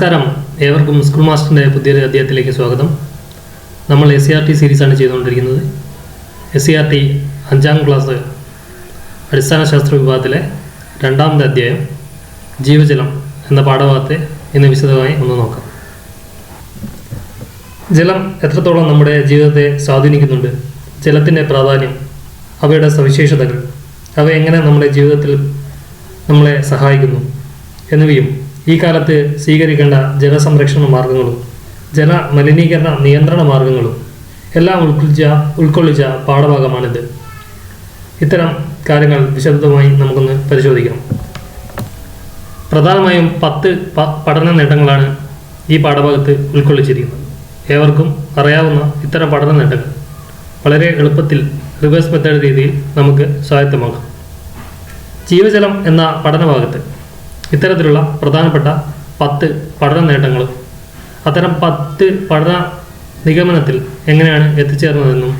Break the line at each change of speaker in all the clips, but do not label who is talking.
നമസ്കാരം, ഏവർക്കും സ്കൂൾ മാസ്റ്ററിൻ്റെ പുതിയൊരു അധ്യായത്തിലേക്ക് സ്വാഗതം. നമ്മൾ SCRT സീരീസാണ് ചെയ്തുകൊണ്ടിരിക്കുന്നത്. SCRT 5ാം ക്ലാസ് അടിസ്ഥാന ശാസ്ത്ര വിഭാഗത്തിലെ 2ാമത്തെ അധ്യായം ജീവജലം എന്ന പാഠഭാഗത്തെ ഇന്ന് വിശദമായി ഒന്ന് നോക്കാം. ജലം എത്രത്തോളം നമ്മുടെ ജീവിതത്തെ സ്വാധീനിക്കുന്നുണ്ട്, ജലത്തിൻ്റെ പ്രാധാന്യം, അവയുടെ സവിശേഷതകൾ, അവ എങ്ങനെ നമ്മുടെ ജീവിതത്തിൽ നമ്മളെ സഹായിക്കുന്നു എന്നിവയും ഈ കാലത്ത് സ്വീകരിക്കേണ്ട ജലസംരക്ഷണ മാർഗങ്ങളും ജലമലിനീകരണ നിയന്ത്രണ മാർഗങ്ങളും എല്ലാം ഉൾക്കൊള്ളിച്ച പാഠഭാഗമാണിത്. ഇത്തരം കാര്യങ്ങൾ വിശദമായി നമുക്കൊന്ന് പരിശോധിക്കാം. പ്രധാനമായും 10 പഠന നേട്ടങ്ങളാണ് ഈ പാഠഭാഗത്ത് ഉൾക്കൊള്ളിച്ചിരിക്കുന്നത്. ഏവർക്കും അറിയാവുന്ന ഇത്തരം പഠന നേട്ടങ്ങൾ വളരെ എളുപ്പത്തിൽ റിവേഴ്സ് മെത്തേഡ് രീതിയിൽ നമുക്ക് സ്വായത്തമാക്കാം. ജീവജലം എന്ന പഠനഭാഗത്ത് ഇത്തരത്തിലുള്ള പ്രധാനപ്പെട്ട 10 പഠന നേട്ടങ്ങളും അത്തരം 10 പഠന നിഗമനത്തിൽ എങ്ങനെയാണ് എത്തിച്ചേർന്നതെന്നും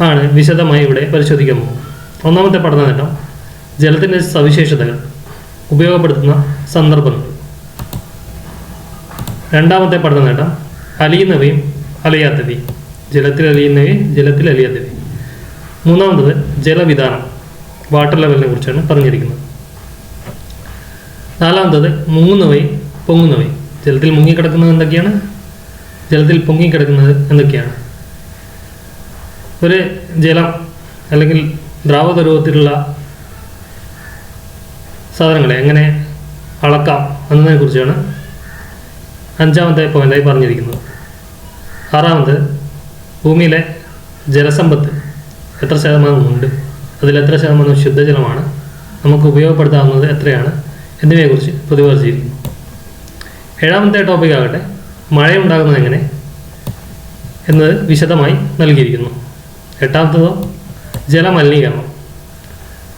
ആണ് വിശദമായി ഇവിടെ പരിശോധിക്കാൻ പോകുന്നത്. ഒന്നാമത്തെ പഠന നേട്ടം ജലത്തിൻ്റെ സവിശേഷതകൾ, ഉപയോഗപ്പെടുത്തുന്ന സന്ദർഭങ്ങൾ. രണ്ടാമത്തെ പഠന നേട്ടം അലിയുന്നവയും അലിയാത്തവയും, ജലത്തിൽ അലിയുന്നവയും ജലത്തിൽ അലിയാത്തവയും. മൂന്നാമത്തത് ജലവിധാനം, വാട്ടർ ലെവലിനെ കുറിച്ചാണ് പറഞ്ഞിരിക്കുന്നത്. നാലാമത്തത് മുങ്ങുന്നവയും പൊങ്ങുന്നവയും, ജലത്തിൽ മുങ്ങിക്കിടക്കുന്നത് എന്തൊക്കെയാണ്, ജലത്തിൽ പൊങ്ങിക്കിടക്കുന്നത് എന്തൊക്കെയാണ്. ഒരു ജലം അല്ലെങ്കിൽ ദ്രാവക സാധനങ്ങളെ എങ്ങനെ അളക്കാം എന്നതിനെ കുറിച്ചാണ് 5ാമത്തെ പോയിന്റായി പറഞ്ഞിരിക്കുന്നത്. ആറാമത് ഭൂമിയിലെ ജലസമ്പത്ത് എത്ര ശതമാനമുണ്ട്, അതിൽ എത്ര ശതമാനം ശുദ്ധജലമാണ്, നമുക്ക് ഉപയോഗപ്പെടുത്താവുന്നത് എത്രയാണ് എന്നിവയെക്കുറിച്ച് പ്രതിപാദിച്ചിരിക്കുന്നു. 7ാമത്തെ ടോപ്പിക്കാകട്ടെ മഴയുണ്ടാകുന്നത് എങ്ങനെ എന്നത് വിശദമായി നൽകിയിരിക്കുന്നു. 8ാമത്തതോ ജലമലിനീകരണം,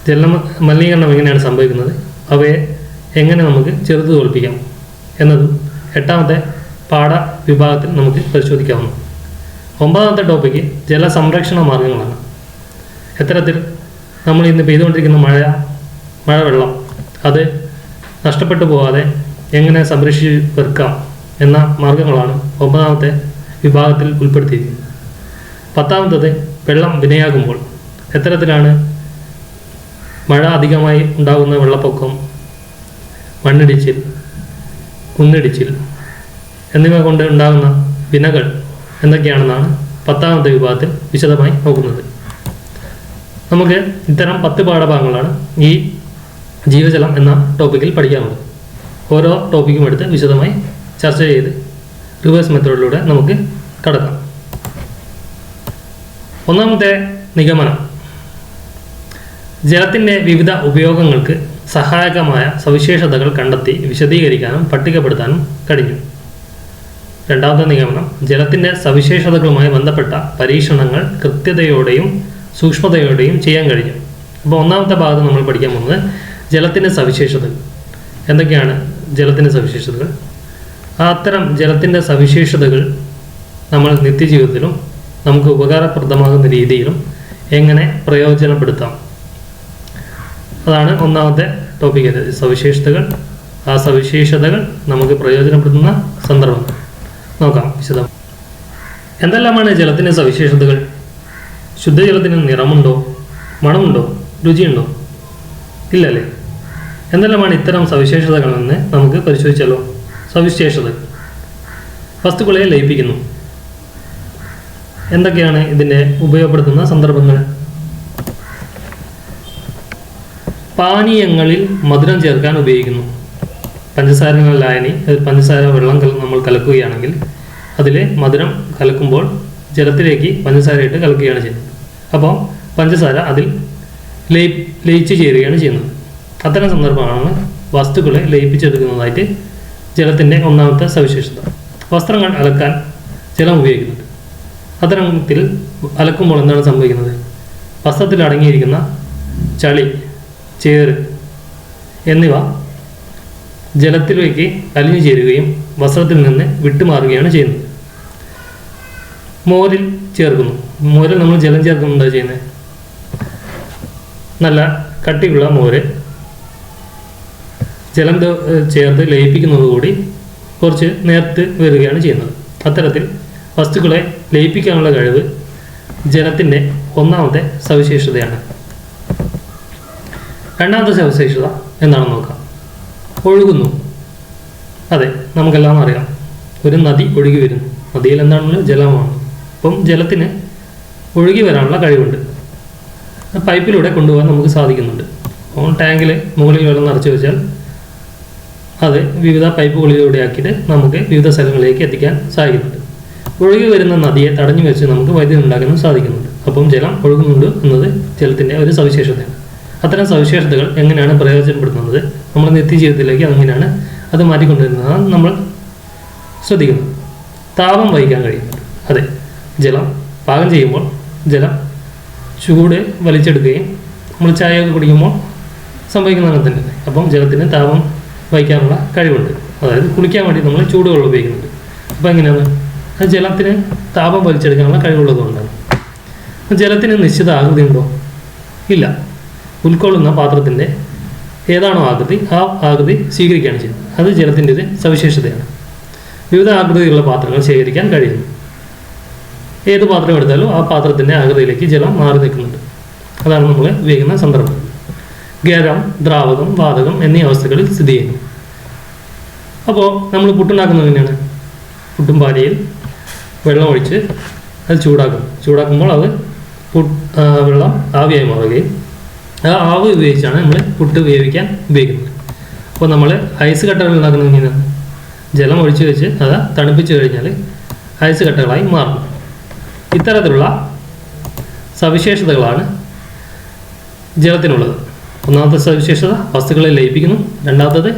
ജലമലിനീകരണം എങ്ങനെയാണ് സംഭവിക്കുന്നത്, അവയെ എങ്ങനെ നമുക്ക് ചെറുത്തു തോൽപ്പിക്കാം എന്നതും 8ാമത്തെ പാഠവിഭാഗത്തിൽ നമുക്ക് പരിശോധിക്കാവുന്നു. 9ാമത്തെ ടോപ്പിക്ക് ജലസംരക്ഷണ മാർഗങ്ങളാണ്. എത്തരത്തിൽ നമ്മൾ ഇന്ന് പെയ്തുകൊണ്ടിരിക്കുന്ന മഴവെള്ളം അത് നഷ്ടപ്പെട്ടു പോകാതെ എങ്ങനെ സംരക്ഷിച്ച് വെക്കാം എന്ന മാർഗങ്ങളാണ് 9ാമത്തെ വിഭാഗത്തിൽ ഉൾപ്പെടുത്തിയിരിക്കുന്നത്. 10ാമത്തത് വെള്ളം വിനയാകുമ്പോൾ എത്തരത്തിലാണ് മഴ അധികമായി ഉണ്ടാകുന്ന വെള്ളപ്പൊക്കം, മണ്ണിടിച്ചിൽ, കുന്നിടിച്ചിൽ എന്നിവ കൊണ്ട് ഉണ്ടാകുന്ന വിനകൾ എന്തൊക്കെയാണെന്നാണ് 10ാമത്തെ വിഭാഗത്തിൽ വിശദമായി നോക്കുന്നത്. നമുക്ക് ഇത്തരം 10 പാഠഭാഗങ്ങളാണ് ഈ ജീവജലം എന്ന ടോപ്പിക്കിൽ പഠിക്കാനുള്ളത്. ഓരോ ടോപ്പിക്കും എടുത്ത് വിശദമായി ചർച്ച ചെയ്ത് റിവേഴ്സ് മെത്തേഡിലൂടെ നമുക്ക് കടക്കാം. ഒന്നാമത്തെ നിഗമനം, ജലത്തിൻ്റെ വിവിധ ഉപയോഗങ്ങൾക്ക് സഹായകമായ സവിശേഷതകൾ കണ്ടെത്തി വിശദീകരിക്കാനും പട്ടികപ്പെടുത്താനും കഴിഞ്ഞു. രണ്ടാമത്തെ നിഗമനം, ജലത്തിൻ്റെ സവിശേഷതകളുമായി ബന്ധപ്പെട്ട പരീക്ഷണങ്ങൾ കൃത്യതയോടെയും സൂക്ഷ്മതയോടെയും ചെയ്യാൻ കഴിഞ്ഞു. അപ്പോൾ ഒന്നാമത്തെ ഭാഗത്ത് നമ്മൾ പഠിക്കാൻ പോകുന്നത് ജലത്തിൻ്റെ സവിശേഷതകൾ. എന്തൊക്കെയാണ് ജലത്തിൻ്റെ സവിശേഷതകൾ? അത്തരം ജലത്തിൻ്റെ സവിശേഷതകൾ നമ്മൾ നിത്യജീവിതത്തിലും നമുക്ക് ഉപകാരപ്രദമാകുന്ന രീതിയിലും എങ്ങനെ പ്രയോജനപ്പെടുത്താം, അതാണ് ഒന്നാമത്തെ ടോപ്പിക്. സവിശേഷതകൾ, ആ സവിശേഷതകൾ നമുക്ക് പ്രയോജനപ്പെടുത്തുന്ന സന്ദർഭം നോക്കാം വിശദം. എന്തെല്ലാമാണ് ജലത്തിൻ്റെ സവിശേഷതകൾ? ശുദ്ധജലത്തിന് നിറമുണ്ടോ, മണമുണ്ടോ, രുചിയുണ്ടോ? ഇല്ലല്ലേ. എന്തെല്ലാമാണ് ഇത്തരം സവിശേഷതകളെന്ന് നമുക്ക് പരിശോധിച്ചാലോ. സവിശേഷതകൾ, വസ്തുക്കളെ ലയിപ്പിക്കുന്നു. എന്തൊക്കെയാണ് ഇതിൻ്റെ ഉപയോഗപ്പെടുത്തുന്ന സന്ദർഭങ്ങൾ? പാനീയങ്ങളിൽ മധുരം ചേർക്കാൻ ഉപയോഗിക്കുന്നു. പഞ്ചസാര ലായനി, പഞ്ചസാര വെള്ളം നമ്മൾ കലക്കുകയാണെങ്കിൽ അതിൽ മധുരം കലക്കുമ്പോൾ ജലത്തിലേക്ക് പഞ്ചസാര ഇട്ട് കലക്കുകയാണ് ചെയ്യുന്നത്. അപ്പോൾ പഞ്ചസാര അതിൽ ലയിച്ച് ചേരുകയാണ് ചെയ്യുന്നത്. അത്തരം സന്ദർഭമാണ് വസ്തുക്കളെ ലയിപ്പിച്ചെടുക്കുന്നതായിട്ട് ജലത്തിൻ്റെ ഒന്നാമത്തെ സവിശേഷത. വസ്ത്രങ്ങൾ അലക്കാൻ ജലം ഉപയോഗിക്കുന്നുണ്ട്. അത്തരത്തിൽ അലക്കുമ്പോൾ എന്താണ് സംഭവിക്കുന്നത്? വസ്ത്രത്തിൽ അടങ്ങിയിരിക്കുന്ന ചളി, ചേറ് എന്നിവ ജലത്തിലേക്ക് അലിഞ്ഞു ചേരുകയും വസ്ത്രത്തിൽ നിന്ന് വിട്ടുമാറുകയാണ് ചെയ്യുന്നത്. മോരിൽ ചേർക്കുന്നു. മോരിൽ നമ്മൾ ജലം ചേർക്കുമ്പോൾ എന്താ ചെയ്യുന്നത്? നല്ല കട്ടിയുള്ള മോര് ജലം ചേർത്ത് ലയിപ്പിക്കുന്നതോടുകൂടി കുറച്ച് നേർത്ത് വരികയാണ് ചെയ്യുന്നത്. അത്തരത്തിൽ വസ്തുക്കളെ ലയിപ്പിക്കാനുള്ള കഴിവ് ജലത്തിൻ്റെ ഒന്നാമത്തെ സവിശേഷതയാണ്. രണ്ടാമത്തെ സവിശേഷത എന്താണെന്ന് നോക്കാം. ഒഴുകുന്നു. അതെ, നമുക്കെല്ലാം അറിയാം, ഒരു നദി ഒഴുകി വരുന്നു. നദിയിൽ എന്താണല്ലോ ജലമാണ്. അപ്പം ജലത്തിന് ഒഴുകി വരാനുള്ള കഴിവുണ്ട്. പൈപ്പിലൂടെ കൊണ്ടുപോകാൻ നമുക്ക് സാധിക്കുന്നുണ്ട്. അപ്പോൾ ടാങ്കിൽ മുകളിൽ വെള്ളം നിറച്ച് വെച്ചാൽ അത് വിവിധ പൈപ്പുകളിലൂടെ ആക്കിയിട്ട് നമുക്ക് വിവിധ സ്ഥലങ്ങളിലേക്ക് എത്തിക്കാൻ സാധിക്കുന്നുണ്ട്. ഒഴുകി വരുന്ന നദിയെ തടഞ്ഞു വെച്ച് നമുക്ക് വൈദ്യുതി ഉണ്ടാക്കാനും സാധിക്കുന്നുണ്ട്. അപ്പം ജലം ഒഴുകുന്നുണ്ട് എന്നത് ജലത്തിൻ്റെ ഒരു സവിശേഷതയാണ്. അത്തരം സവിശേഷതകൾ എങ്ങനെയാണ് പ്രയോജനപ്പെടുത്തുന്നത്, നമ്മുടെ നിത്യജീവിതത്തിലേക്ക് അതെങ്ങനെയാണ് അത് മാറ്റിക്കൊണ്ടുവരുന്നതാണ് നമ്മൾ ശ്രദ്ധിക്കുന്നത്. താപം വഹിക്കാൻ കഴിയുന്നുണ്ട്. അതെ, ജലം പാകം ചെയ്യുമ്പോൾ ജലം ചൂട് വലിച്ചെടുക്കുകയും നമ്മൾ ചായയൊക്കെ കുടിക്കുമ്പോൾ സംഭവിക്കുന്നതാണ് തന്നെ. അപ്പം ജലത്തിന് താപം വഹിക്കാനുള്ള കഴിവുണ്ട്. അതായത് കുളിക്കാൻ വേണ്ടി നമ്മൾ ചൂടുവെള്ളം ഉപയോഗിക്കുന്നുണ്ട്. അപ്പോൾ എങ്ങനെയാണ് അത് ജലത്തിന് താപം വലിച്ചെടുക്കാനുള്ള കഴിവുള്ളതുകൊണ്ടാണ്. ജലത്തിന് നിശ്ചിത ആകൃതി ഉണ്ടോ? ഇല്ല. ഉൾക്കൊള്ളുന്ന പാത്രത്തിൻ്റെ ഏതാണോ ആകൃതി, ആ ആകൃതി സ്വീകരിക്കുകയാണ് ചെയ്യുന്നത്. അത് ജലത്തിൻ്റെ ഒരു സവിശേഷതയാണ്. വിവിധ ആകൃതിയിലുള്ള പാത്രങ്ങൾ ശേഖരിക്കാൻ കഴിയുന്നു. ഏത് പാത്രം എടുത്താലും ആ പാത്രത്തിൻ്റെ ആകൃതിയിലേക്ക് ജലം മാറി നിൽക്കുന്നുണ്ട്. അതാണ് നമ്മൾ ഉപയോഗിക്കുന്ന സന്ദർഭം. ഖരം, ദ്രാവകം, വാതകം എന്നീ അവസ്ഥകളിൽ സ്ഥിതി ചെയ്യുന്നു. അപ്പോൾ നമ്മൾ പുട്ടുണ്ടാക്കുന്നത് എങ്ങനെയാണ്? പുട്ടും പാനിയിൽ വെള്ളം ഒഴിച്ച് അത് ചൂടാക്കുമ്പോൾ അത് വെള്ളം ആവിയായി മാറുകയും ആ ആവി ഉപയോഗിച്ചാണ് നമ്മൾ പുട്ട് വേവിക്കാൻ ഉപയോഗിക്കുന്നത്. അപ്പോൾ നമ്മൾ ഐസ് കട്ടകൾ ഉണ്ടാക്കുന്നത് എങ്ങനെയാണ്? ജലം ഒഴിച്ച് വെച്ച് അത് തണുപ്പിച്ച് കഴിഞ്ഞാൽ ഐസ് കട്ടകളായി മാറും. ഇത്തരത്തിലുള്ള സവിശേഷതകളാണ് ജലത്തിനുള്ളത്. ഒന്നാമത്തെ സവിശേഷത വസ്തുക്കളെ ലയിപ്പിക്കുന്നു. രണ്ടാമത്തത്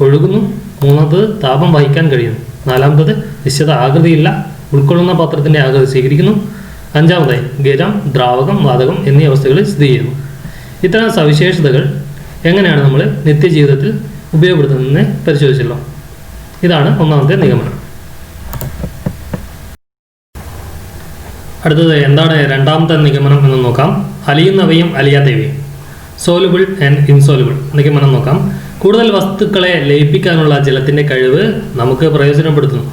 ഒഴുകുന്നു. മൂന്നാമത്തത് താപം വഹിക്കാൻ കഴിയുന്നു. നാലാമത്തത് നിശ്ചിത ആകൃതിയില്ല, ഉൾക്കൊള്ളുന്ന പാത്രത്തിൻ്റെ ആകൃതി സ്വീകരിക്കുന്നു. അഞ്ചാമതായി ഖരം, ദ്രാവകം, വാതകം എന്നീ അവസ്ഥകളിൽ സ്ഥിതി ചെയ്യുന്നു. ഇത്തരം സവിശേഷതകൾ എങ്ങനെയാണ് നമ്മൾ നിത്യജീവിതത്തിൽ ഉപയോഗപ്പെടുത്തുന്നതെന്ന് പരിശോധിച്ചല്ലോ. ഇതാണ് ഒന്നാമത്തെ നിഗമനം. അടുത്തത് എന്താണ് രണ്ടാമത്തെ നിഗമനം എന്ന് നോക്കാം. അലിയുന്നവയും അലിയാത്തവയും, സോലുബിൾ ആൻഡ് ഇൻസോലുബിൾ നിഗമനം നോക്കാം. കൂടുതൽ വസ്തുക്കളെ ലയിപ്പിക്കാനുള്ള ജലത്തിൻ്റെ കഴിവ് നമുക്ക് പ്രയോജനപ്പെടുത്തുന്നു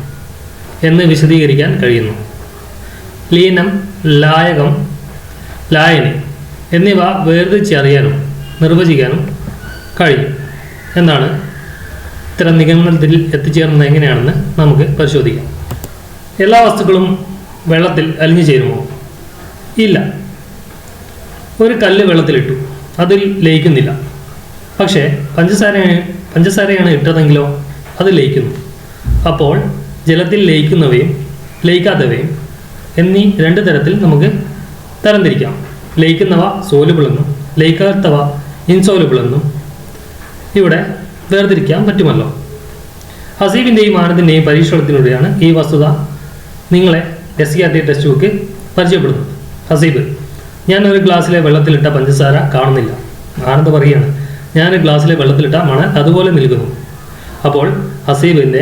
എന്ന് വിശദീകരിക്കാൻ കഴിയുന്നു. ലീനം, ലായകം, ലായനി എന്നിവ വേർതിരിച്ചറിയാനും നിർവചിക്കാനും കഴിയും എന്നാണ്. ഇത്തരം നിഗമനത്തിൽ എത്തിച്ചേർന്നത് എങ്ങനെയാണെന്ന് നമുക്ക് പരിശോധിക്കാം. എല്ലാ വസ്തുക്കളും വെള്ളത്തിൽ അലിഞ്ഞു ചേരുമോ? ഇല്ല. ഒരു കല്ല് വെള്ളത്തിലിട്ടു, അതിൽ ലയിക്കുന്നില്ല. പക്ഷേ പഞ്ചസാരയാണ് ഇട്ടതെങ്കിലോ അത് ലയിക്കുന്നു. അപ്പോൾ ജലത്തിൽ ലയിക്കുന്നവയും ലയിക്കാത്തവയും എന്നീ രണ്ട് തരത്തിൽ നമുക്ക് തരംതിരിക്കാം. ലയിക്കുന്നവ സോലുബിൾ എന്നും ലയിക്കാത്തവ ഇൻസോലുബിൾ എന്നും ഇവിടെ വേർതിരിക്കാൻ പറ്റുമല്ലോ. ഹസീബിൻ്റെയും ആനന്ദിൻ്റെയും പരീക്ഷണത്തിലൂടെയാണ് ഈ വസ്തുത നിങ്ങളെ SCERT ടെക്സ്റ്റ് ബുക്ക് പരിചയപ്പെടുന്നത്. ഹസീബ്: ഞാൻ ഒരു ഗ്ലാസ്സിലെ വെള്ളത്തിലിട്ട പഞ്ചസാര കാണുന്നില്ല. ആനന്ദ് പറയുകയാണ്: ഞാൻ ഗ്ലാസ്സിലെ വെള്ളത്തിലിട്ട മണൽ അതുപോലെ നിൽക്കുന്നു. അപ്പോൾ ഹസീബിൻ്റെ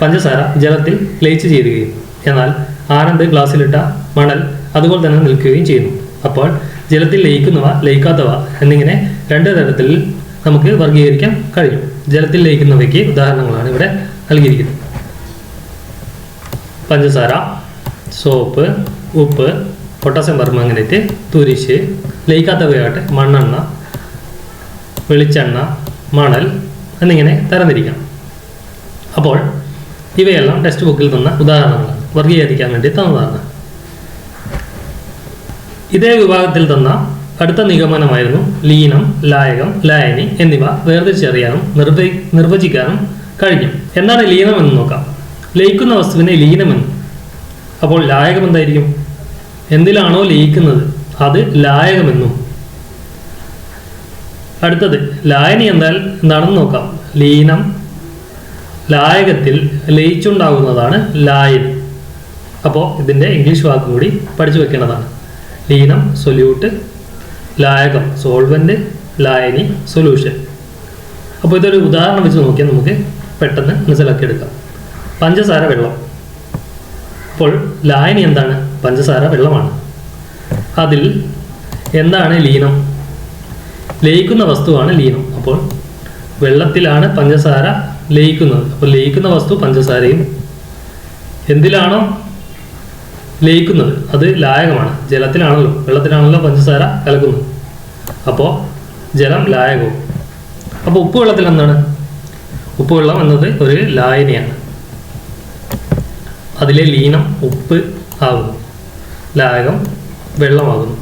പഞ്ചസാര ജലത്തിൽ ലയിച്ചു ചേരുകയും എന്നാൽ ആനന്ദ് ഗ്ലാസ്സിലിട്ട മണൽ അതുപോലെ തന്നെ നിൽക്കുകയും ചെയ്യുന്നു. അപ്പോൾ ജലത്തിൽ ലയിക്കുന്നവ ലയിക്കാത്തവ എന്നിങ്ങനെ രണ്ട് തരത്തിൽ നമുക്ക് വർഗീകരിക്കാൻ കഴിയും. ജലത്തിൽ ലയിക്കുന്നവയ്ക്ക് ഉദാഹരണങ്ങളാണ് ഇവിടെ നൽകിയിരിക്കുന്നത്. പഞ്ചസാര, സോപ്പ്, ഉപ്പ്, പൊട്ടാസ്യം പെർമാംഗനേറ്റ്, തുരിശ്. ലയിക്കാത്തവയായിട്ട് മണ്ണെണ്ണ, വെളിച്ചെണ്ണ, മണൽ എന്നിങ്ങനെ തരംതിരിക്കാം. അപ്പോൾ ഇവയെല്ലാം ടെക്സ്റ്റ് ബുക്കിൽ തന്ന ഉദാഹരണങ്ങളാണ്, വർഗീകരിക്കാൻ വേണ്ടി തന്നതാണ്. ഇതേ വിഭാഗത്തിൽ തന്ന അടുത്ത നിഗമനമായിരുന്നു ലീനം, ലായകം, ലായനി എന്നിവ വേർതിരിച്ചറിയാനും നിർവചിക്കാനും കഴിഞ്ഞു. എന്താണ് ലീനം എന്ന് നോക്കാം. ലയിക്കുന്ന വസ്തുവിനെ ലീനമെന്ന്. അപ്പോൾ ലായകം എന്തായിരിക്കും? എന്തിലാണോ ലയിക്കുന്നത് അത് ലായകമെന്നും. അടുത്തത് ലായനി എന്താണെന്ന് നോക്കാം. ലീനം ലായകത്തിൽ ലയിച്ചുണ്ടാകുന്നതാണ് ലായനി. അപ്പോൾ ഇതിൻ്റെ ഇംഗ്ലീഷ് വാക്ക് കൂടി പഠിച്ചു വെക്കേണ്ടതാണ്. ലീനം സൊല്യൂട്ട്, ലായകം സോൾവെന്റ്, ലായനി സൊല്യൂഷൻ. അപ്പോൾ ഇതൊരു ഉദാഹരണം വെച്ച് നോക്കിയാൽ നമുക്ക് പെട്ടെന്ന് മനസ്സിലാക്കിയെടുക്കാം. പഞ്ചസാര വെള്ളം. അപ്പോൾ ലായനി എന്താണ്? പഞ്ചസാര വെള്ളമാണ്. അതിൽ എന്താണ് ലീനം? ലയിക്കുന്ന വസ്തുവാണ് ലീനം. അപ്പോൾ വെള്ളത്തിലാണ് പഞ്ചസാര ലയിക്കുന്നത്. അപ്പോൾ ലയിക്കുന്ന വസ്തു പഞ്ചസാരയും എന്തിലാണോ ലയിക്കുന്നത് അത് ലായകമാണ്. ജലത്തിലാണല്ലോ, വെള്ളത്തിലാണല്ലോ പഞ്ചസാര കലക്കുന്നത്. അപ്പോൾ ജലം ലായകവും. അപ്പോൾ ഉപ്പ് വെള്ളത്തിൽ എന്താണ്? ഉപ്പ് വെള്ളം എന്നത് ഒരു ലായനിയാണ്. അതിലെ ലീനം ഉപ്പ് ആകുന്നു, ലായകം വെള്ളമാകുന്നു.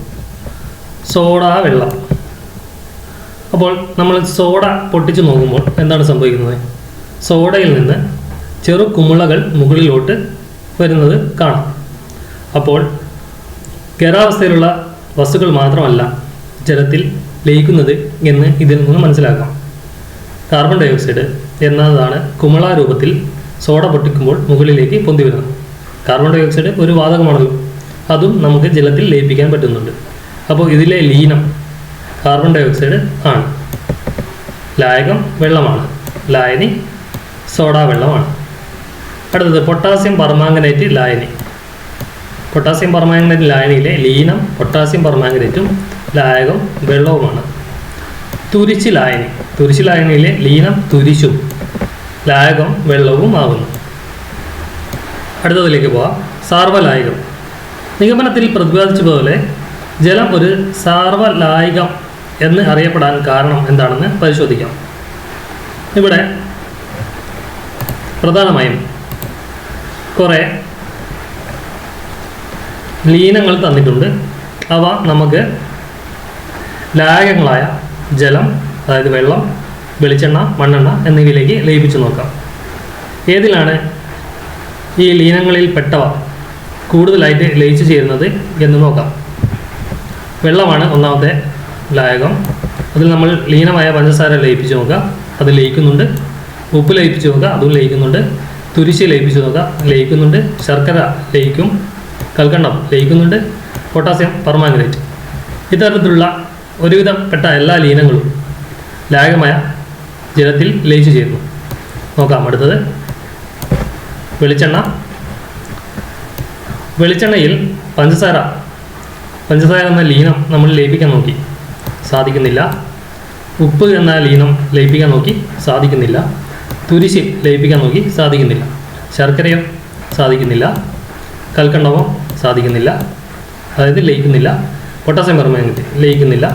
സോഡ വെള്ളം. അപ്പോൾ നമ്മൾ സോഡ പൊട്ടിച്ച് നോക്കുമ്പോൾ എന്താണ് സംഭവിക്കുന്നത്? സോഡയിൽ നിന്ന് ചെറു കുമിളകൾ മുകളിലോട്ട് വരുന്നത് കാണാം. അപ്പോൾ ഖരാവസ്ഥയിലുള്ള വസ്തുക്കൾ മാത്രമല്ല ജലത്തിൽ ലയിക്കുന്നത് എന്ന് ഇതിൽ നിന്ന് മനസ്സിലാക്കാം. കാർബൺ ഡൈ ഓക്സൈഡ് എന്നതാണ് കുമിള രൂപത്തിൽ സോഡ പൊട്ടിക്കുമ്പോൾ മുകളിലേക്ക് പൊന്തി വരുന്നത്. കാർബൺ ഡൈ ഓക്സൈഡ് ഒരു വാതകമാണല്ലോ, അതും നമുക്ക് ജലത്തിൽ ലയിപ്പിക്കാൻ പറ്റുന്നുണ്ട്. അപ്പോൾ ഇതിലെ ലീനം കാർബൺ ഡൈ ഓക്സൈഡ് ആണ്. ലായകം വെള്ളമാണ്, ലായനി സോഡ വെള്ളമാണ്. അടുത്തത് പൊട്ടാസ്യം പെർമാംഗനേറ്റ് ലായനി. പൊട്ടാസ്യം പെർമാംഗനേറ്റ് ലായനിയിലെ ലീനം പൊട്ടാസ്യം പെർമാംഗനേറ്റും ലായകം വെള്ളവുമാണ്. തുരിശ് ലായനി. തുരിശ് ലായനിയിലെ ലീനം തുരിശും ലായകം വെള്ളവും ആകുന്നു. അടുത്തതിലേക്ക് പോവാം. സാർവലായകം. നിഗമനത്തിൽ പ്രതിപാദിച്ചതുപോലെ ജലം ഒരു സാർവലായകം എന്ന് അറിയപ്പെടാൻ കാരണം എന്താണെന്ന് പരിശോധിക്കാം. ഇവിടെ പ്രധാനമായും കുറേ ലീനങ്ങൾ തന്നിട്ടുണ്ട്. അവ നമുക്ക് ലായകങ്ങളായ ജലം, അതായത് വെള്ളം, വെളിച്ചെണ്ണ, മണ്ണെണ്ണ എന്നിവയിലേക്ക് ലയിപ്പിച്ച് നോക്കാം. ഏതിലാണ് ഈ ലീനങ്ങളിൽ പെട്ടവ കൂടുതലായിട്ട് ലയിച്ചു ചേരുന്നത് എന്ന് നോക്കാം. വെള്ളമാണ് ഒന്നാമത്തെ ലായകം. അതിൽ നമ്മൾ ലീനമായ പഞ്ചസാര ലയിപ്പിച്ച് നോക്കാം, അത് ലയിക്കുന്നുണ്ട്. ഉപ്പ് ലയിപ്പിച്ച് നോക്കുക, അതും ലയിക്കുന്നുണ്ട്. തുരിശ് ലയിപ്പിച്ച് നോക്കുക, ലയിക്കുന്നുണ്ട്. ശർക്കര ലയിക്കും, കൽക്കണ്ടം ലയിക്കുന്നുണ്ട്. പൊട്ടാസ്യം പെർമാംഗനേറ്റ്, ഇത്തരത്തിലുള്ള ഒരുവിധപ്പെട്ട എല്ലാ ലീനങ്ങളും ലായകമായ ജലത്തിൽ ലയിച്ചു ചേരുന്നു. നോക്കാം. അടുത്തത് വെളിച്ചെണ്ണ. വെളിച്ചെണ്ണയിൽ പഞ്ചസാര എന്ന ലീനം നമ്മൾ ലയിപ്പിക്കാൻ നോക്കി, സാധിക്കുന്നില്ല. ഉപ്പ് എന്ന ലീനം ലയിപ്പിക്കാൻ നോക്കി, സാധിക്കുന്നില്ല. തുരിശ് ലയിപ്പിക്കാൻ നോക്കി, സാധിക്കുന്നില്ല. ശർക്കരയോ സാധിക്കുന്നില്ല. കൽക്കണ്ടമോ സാധിക്കുന്നില്ല, അതായത് ലയിക്കുന്നില്ല. Potassium permanganate ലയിക്കുന്നില്ല.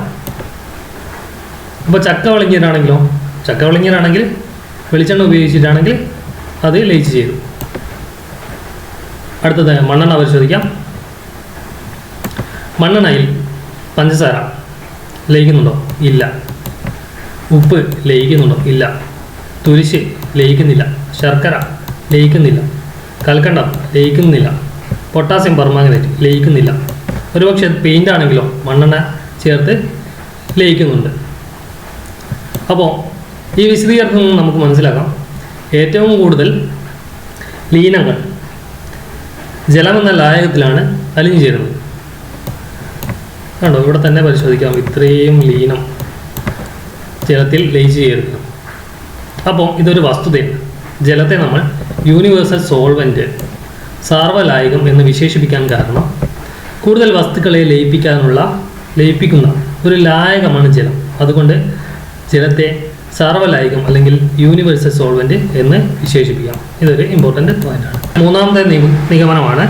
അപ്പോൾ ചക്ക വിളഞ്ഞീരാണെങ്കിൽ വെളിച്ചെണ്ണ ഉപയോഗിച്ചിട്ടാണെങ്കിൽ അത് ലയിച്ച് ചേരും. അടുത്തത് മണ്ണെണ്ണ പരിശോധിക്കാം. മണ്ണെണ്ണയിൽ പഞ്ചസാര ലയിക്കുന്നുണ്ടോ? ഇല്ല. ഉപ്പ് ലയിക്കുന്നുണ്ടോ? ഇല്ല. തുരിശ് ലയിക്കുന്നില്ല. ശർക്കര ലയിക്കുന്നില്ല. കൽക്കണ്ടം ലയിക്കുന്നില്ല. Potassium permanganate ലയിക്കുന്നില്ല. ഒരുപക്ഷെ പെയിൻ്റ് ആണെങ്കിലോ മണ്ണെണ്ണ ചേർത്ത് ലയിക്കുന്നുണ്ട്. അപ്പോൾ ഈ വിശദീകരണത്തിൽ നിന്ന് നമുക്ക് മനസ്സിലാക്കാം, ഏറ്റവും കൂടുതൽ ലീനങ്ങൾ ജലമെന്ന ലായകത്തിലാണ് അലിഞ്ഞു ചേരുന്നത്. കണ്ടോ, ഇവിടെ തന്നെ പരിശോധിക്കാം. ഇത്രയും ലീനം ജലത്തിൽ ലയിച്ചു ചേരുന്നു. അപ്പോൾ ഇതൊരു വസ്തുതയാണ്. ജലത്തെ നമ്മൾ യൂണിവേഴ്സൽ സോൾവെൻറ്റ്, സാർവലായകം എന്ന് വിശേഷിപ്പിക്കാൻ കാരണം കൂടുതൽ വസ്തുക്കളെ ലയിപ്പിക്കുന്ന ഒരു ലായകമാണ് ജലം. അതുകൊണ്ട് ജലത്തെ സാർവലായകം അല്ലെങ്കിൽ യൂണിവേഴ്സൽ സോൾവെൻറ്റ് എന്ന് വിശേഷിപ്പിക്കാം. ഇതൊരു ഇമ്പോർട്ടൻ്റ് പോയിൻ്റാണ്. മൂന്നാമത്തെ നിഗമനമാണ്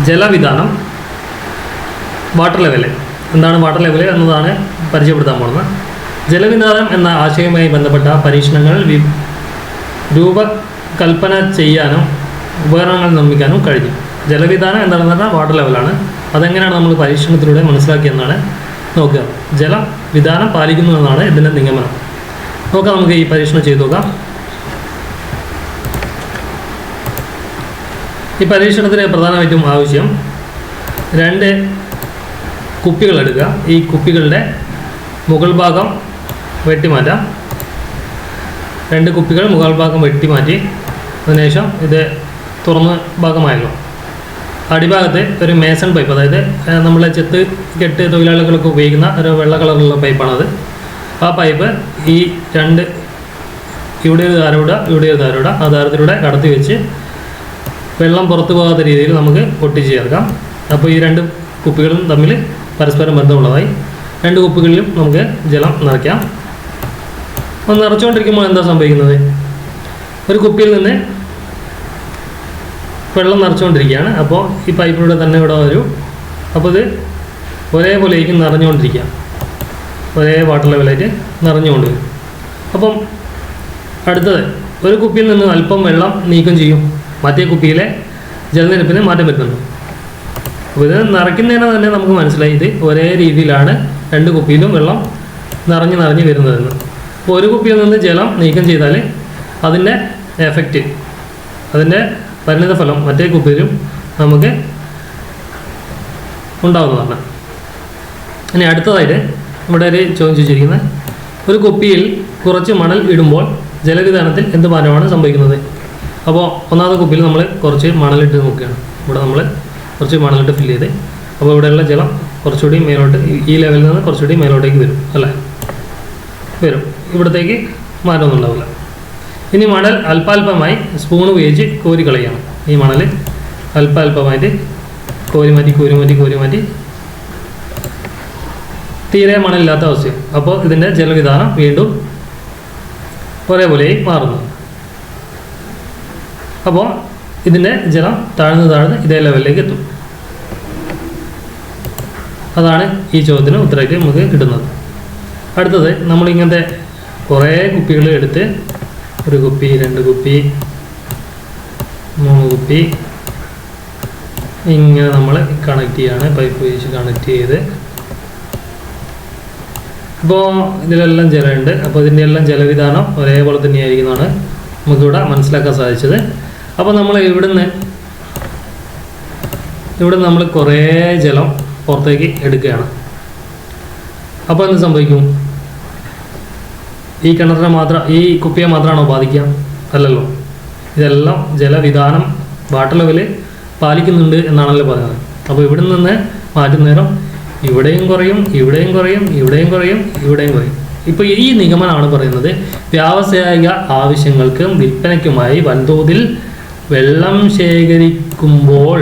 ജലവിധാനം. Water level. എന്താണ് വാട്ടർ ലെവൽ എന്നതാണ് പരിചയപ്പെടുത്താൻ പോകുന്നത്. ജലവിധാനം എന്ന ആശയവുമായി ബന്ധപ്പെട്ട പരീക്ഷണങ്ങൾ രൂപകൽപ്പന ചെയ്യാനും ഉപകരണങ്ങൾ നിർമ്മിക്കാനും കഴിഞ്ഞു. ജലവിധാനം എന്താണെന്ന് പറഞ്ഞാൽ വാട്ടർ ലെവലാണ്. അതെങ്ങനെയാണ് നമ്മൾ പരീക്ഷണത്തിലൂടെ മനസ്സിലാക്കിയെന്നാണ് നോക്കുക. ജലവിധാനം പാലിക്കുന്നു എന്നാണ് ഇതിൻ്റെ നിഗമനം. നോക്കാം, നമുക്ക് ഈ പരീക്ഷണം ചെയ്തു നോക്കാം. ഈ പരീക്ഷണത്തിന് പ്രധാനമായിട്ടും ആവശ്യം 2 കുപ്പികൾ എടുക്കുക. ഈ കുപ്പികളുടെ മുകൾ ഭാഗം വെട്ടിമാറ്റാം. 2 കുപ്പികൾ മുകൾ ഭാഗം വെട്ടിമാറ്റി അതിനുശേഷം ഇത് തുറന്ന ഭാഗമായല്ലോ. അടിഭാഗത്ത് ഒരു മേസൺ പൈപ്പ്, അതായത് നമ്മളെ ചെത്ത് കെട്ട് തൊഴിലാളികളൊക്കെ ഉപയോഗിക്കുന്ന ഒരു വെള്ള കളറുള്ള പൈപ്പാണത്. ആ പൈപ്പ് ഈ 2 ഇവിടെ ഒരു ധാരവിടുക, ഇവിടെ ഒരു ധാരവിടുക. ആ ധാരത്തിലൂടെ കടത്തി വെച്ച് വെള്ളം പുറത്തു പോകാത്ത രീതിയിൽ നമുക്ക് ഒട്ടിച്ച് ചേർക്കാം. അപ്പോൾ ഈ 2 കുപ്പികളും തമ്മിൽ പരസ്പരം ബന്ധമുള്ളതായി. 2 കുപ്പികളിലും നമുക്ക് ജലം നിറയ്ക്കാം. അപ്പോൾ നിറച്ചുകൊണ്ടിരിക്കുമ്പോൾ എന്താ സംഭവിക്കുന്നത്? ഒരു കുപ്പിയിൽ നിന്ന് വെള്ളം നിറച്ചുകൊണ്ടിരിക്കുകയാണ്. അപ്പോൾ ഈ പൈപ്പിലൂടെ തന്നെ ഇവിടെ വരും. അപ്പോൾ ഇത് ഒരേപോലെയായിരിക്കും നിറഞ്ഞുകൊണ്ടിരിക്കുക, ഒരേ വാട്ടർ ലെവലായിട്ട് നിറഞ്ഞുകൊണ്ട് വരും. അപ്പം അടുത്തത്, ഒരു കുപ്പിയിൽ നിന്ന് അല്പം വെള്ളം നീക്കം ചെയ്യും, മറ്റേ കുപ്പിയിലെ ജലനിരപ്പിന് മാറ്റം വരുന്നുണ്ട്. അപ്പോൾ ഇത് നിറയ്ക്കുന്നതിന് തന്നെ നമുക്ക് മനസ്സിലായി ഇത് ഒരേ രീതിയിലാണ് രണ്ട് കുപ്പിയിലും വെള്ളം നിറഞ്ഞ് വരുന്നതെന്ന്. അപ്പോൾ ഒരു കുപ്പിയിൽ നിന്ന് ജലം നീക്കം ചെയ്താൽ അതിൻ്റെ എഫക്റ്റ്, അതിൻ്റെ പരിണിതഫലം മറ്റേ കുപ്പിയിലും നമുക്ക് ഉണ്ടാകുന്നതാണ്. ഇനി അടുത്തതായിട്ട് ഇവിടെ ഒരു ചോദ്യം ചോദിച്ചിരിക്കുന്നത്, ഒരു കുപ്പിയിൽ കുറച്ച് മണൽ ഇടുമ്പോൾ ജലവിധാനത്തിൽ എന്ത് മാറ്റമാണ് സംഭവിക്കുന്നത്? അപ്പോൾ ഒന്നാമത്തെ കുപ്പിയിൽ നമ്മൾ കുറച്ച് മണലിട്ട് നോക്കുകയാണ്. ഇവിടെ നമ്മൾ കുറച്ച് മണലിട്ട് ഫില്ല് ചെയ്ത്, അപ്പോൾ ഇവിടെയുള്ള ജലം കുറച്ചുകൂടി മേലോട്ട്, ഈ ലെവലിൽ നിന്ന് കുറച്ചുകൂടി മേലോട്ടേക്ക് വരും അല്ലേ, വരും. ഇവിടത്തേക്ക് മാറ്റമൊന്നും ഉണ്ടാവില്ല. ഇനി മണൽ അല്പാൽപമായി സ്പൂൺ ഉപയോഗിച്ച് കോരി കളയാണ്. ഈ മണൽ അല്പാൽപമായിട്ട് കോരി മാറ്റി തീരെ മണലില്ലാത്ത അവസ്ഥയും. അപ്പോൾ ഇതിൻ്റെ ജലവിധാനം വീണ്ടും ഒരേപോലെയായി മാറുന്നു. അപ്പോൾ ഇതിൻ്റെ ജലം താഴ്ന്ന് ഇതേ ലെവലിലേക്ക് എത്തും. അതാണ് ഈ ചോദ്യത്തിന് ഉത്തരമായിട്ട് നമുക്ക് കിട്ടുന്നത്. അടുത്തത്, നമ്മളിങ്ങനത്തെ കുറേ കുപ്പികൾ എടുത്ത്, ഒരു കുപ്പി, 2 കുപ്പി, 3 കുപ്പി, ഇങ്ങനെ നമ്മൾ കണക്ട് ചെയ്യാണ്, പൈപ്പ് ഉപയോഗിച്ച് കണക്ട് ചെയ്ത്. ഇപ്പോൾ ഇതിലെല്ലാം ജലമുണ്ട്. അപ്പോൾ ഇതിൻ്റെ എല്ലാം ജലവിധാനം ഒരേപോലെ തന്നെയായിരിക്കുന്നതാണ് നമുക്കിവിടെ മനസ്സിലാക്കാൻ സാധിച്ചത്. അപ്പോൾ നമ്മൾ ഇവിടുന്ന് നമ്മൾ കുറേ ജലം പുറത്തേക്ക് എടുക്കുകയാണ്. അപ്പോൾ എന്ത് സംഭവിക്കും? ഈ കിണറിനെ മാത്രം, ഈ കുപ്പിയെ മാത്രമാണോ ബാധിക്കുക? അല്ലല്ലോ. ഇതെല്ലാം ജലവിധാനം, വാട്ടർ ലെവൽ പാലിക്കുന്നുണ്ട് എന്നാണല്ലോ പറയുന്നത്. അപ്പോൾ ഇവിടെ നിന്ന് മാറ്റുന്ന നേരം ഇവിടെയും കുറയും. ഇപ്പോൾ ഈ നിഗമനമാണ് പറയുന്നത്, വ്യാവസായിക ആവശ്യങ്ങൾക്കും വിൽപ്പനയ്ക്കുമായി വൻതോതിൽ വെള്ളം ശേഖരിക്കുമ്പോൾ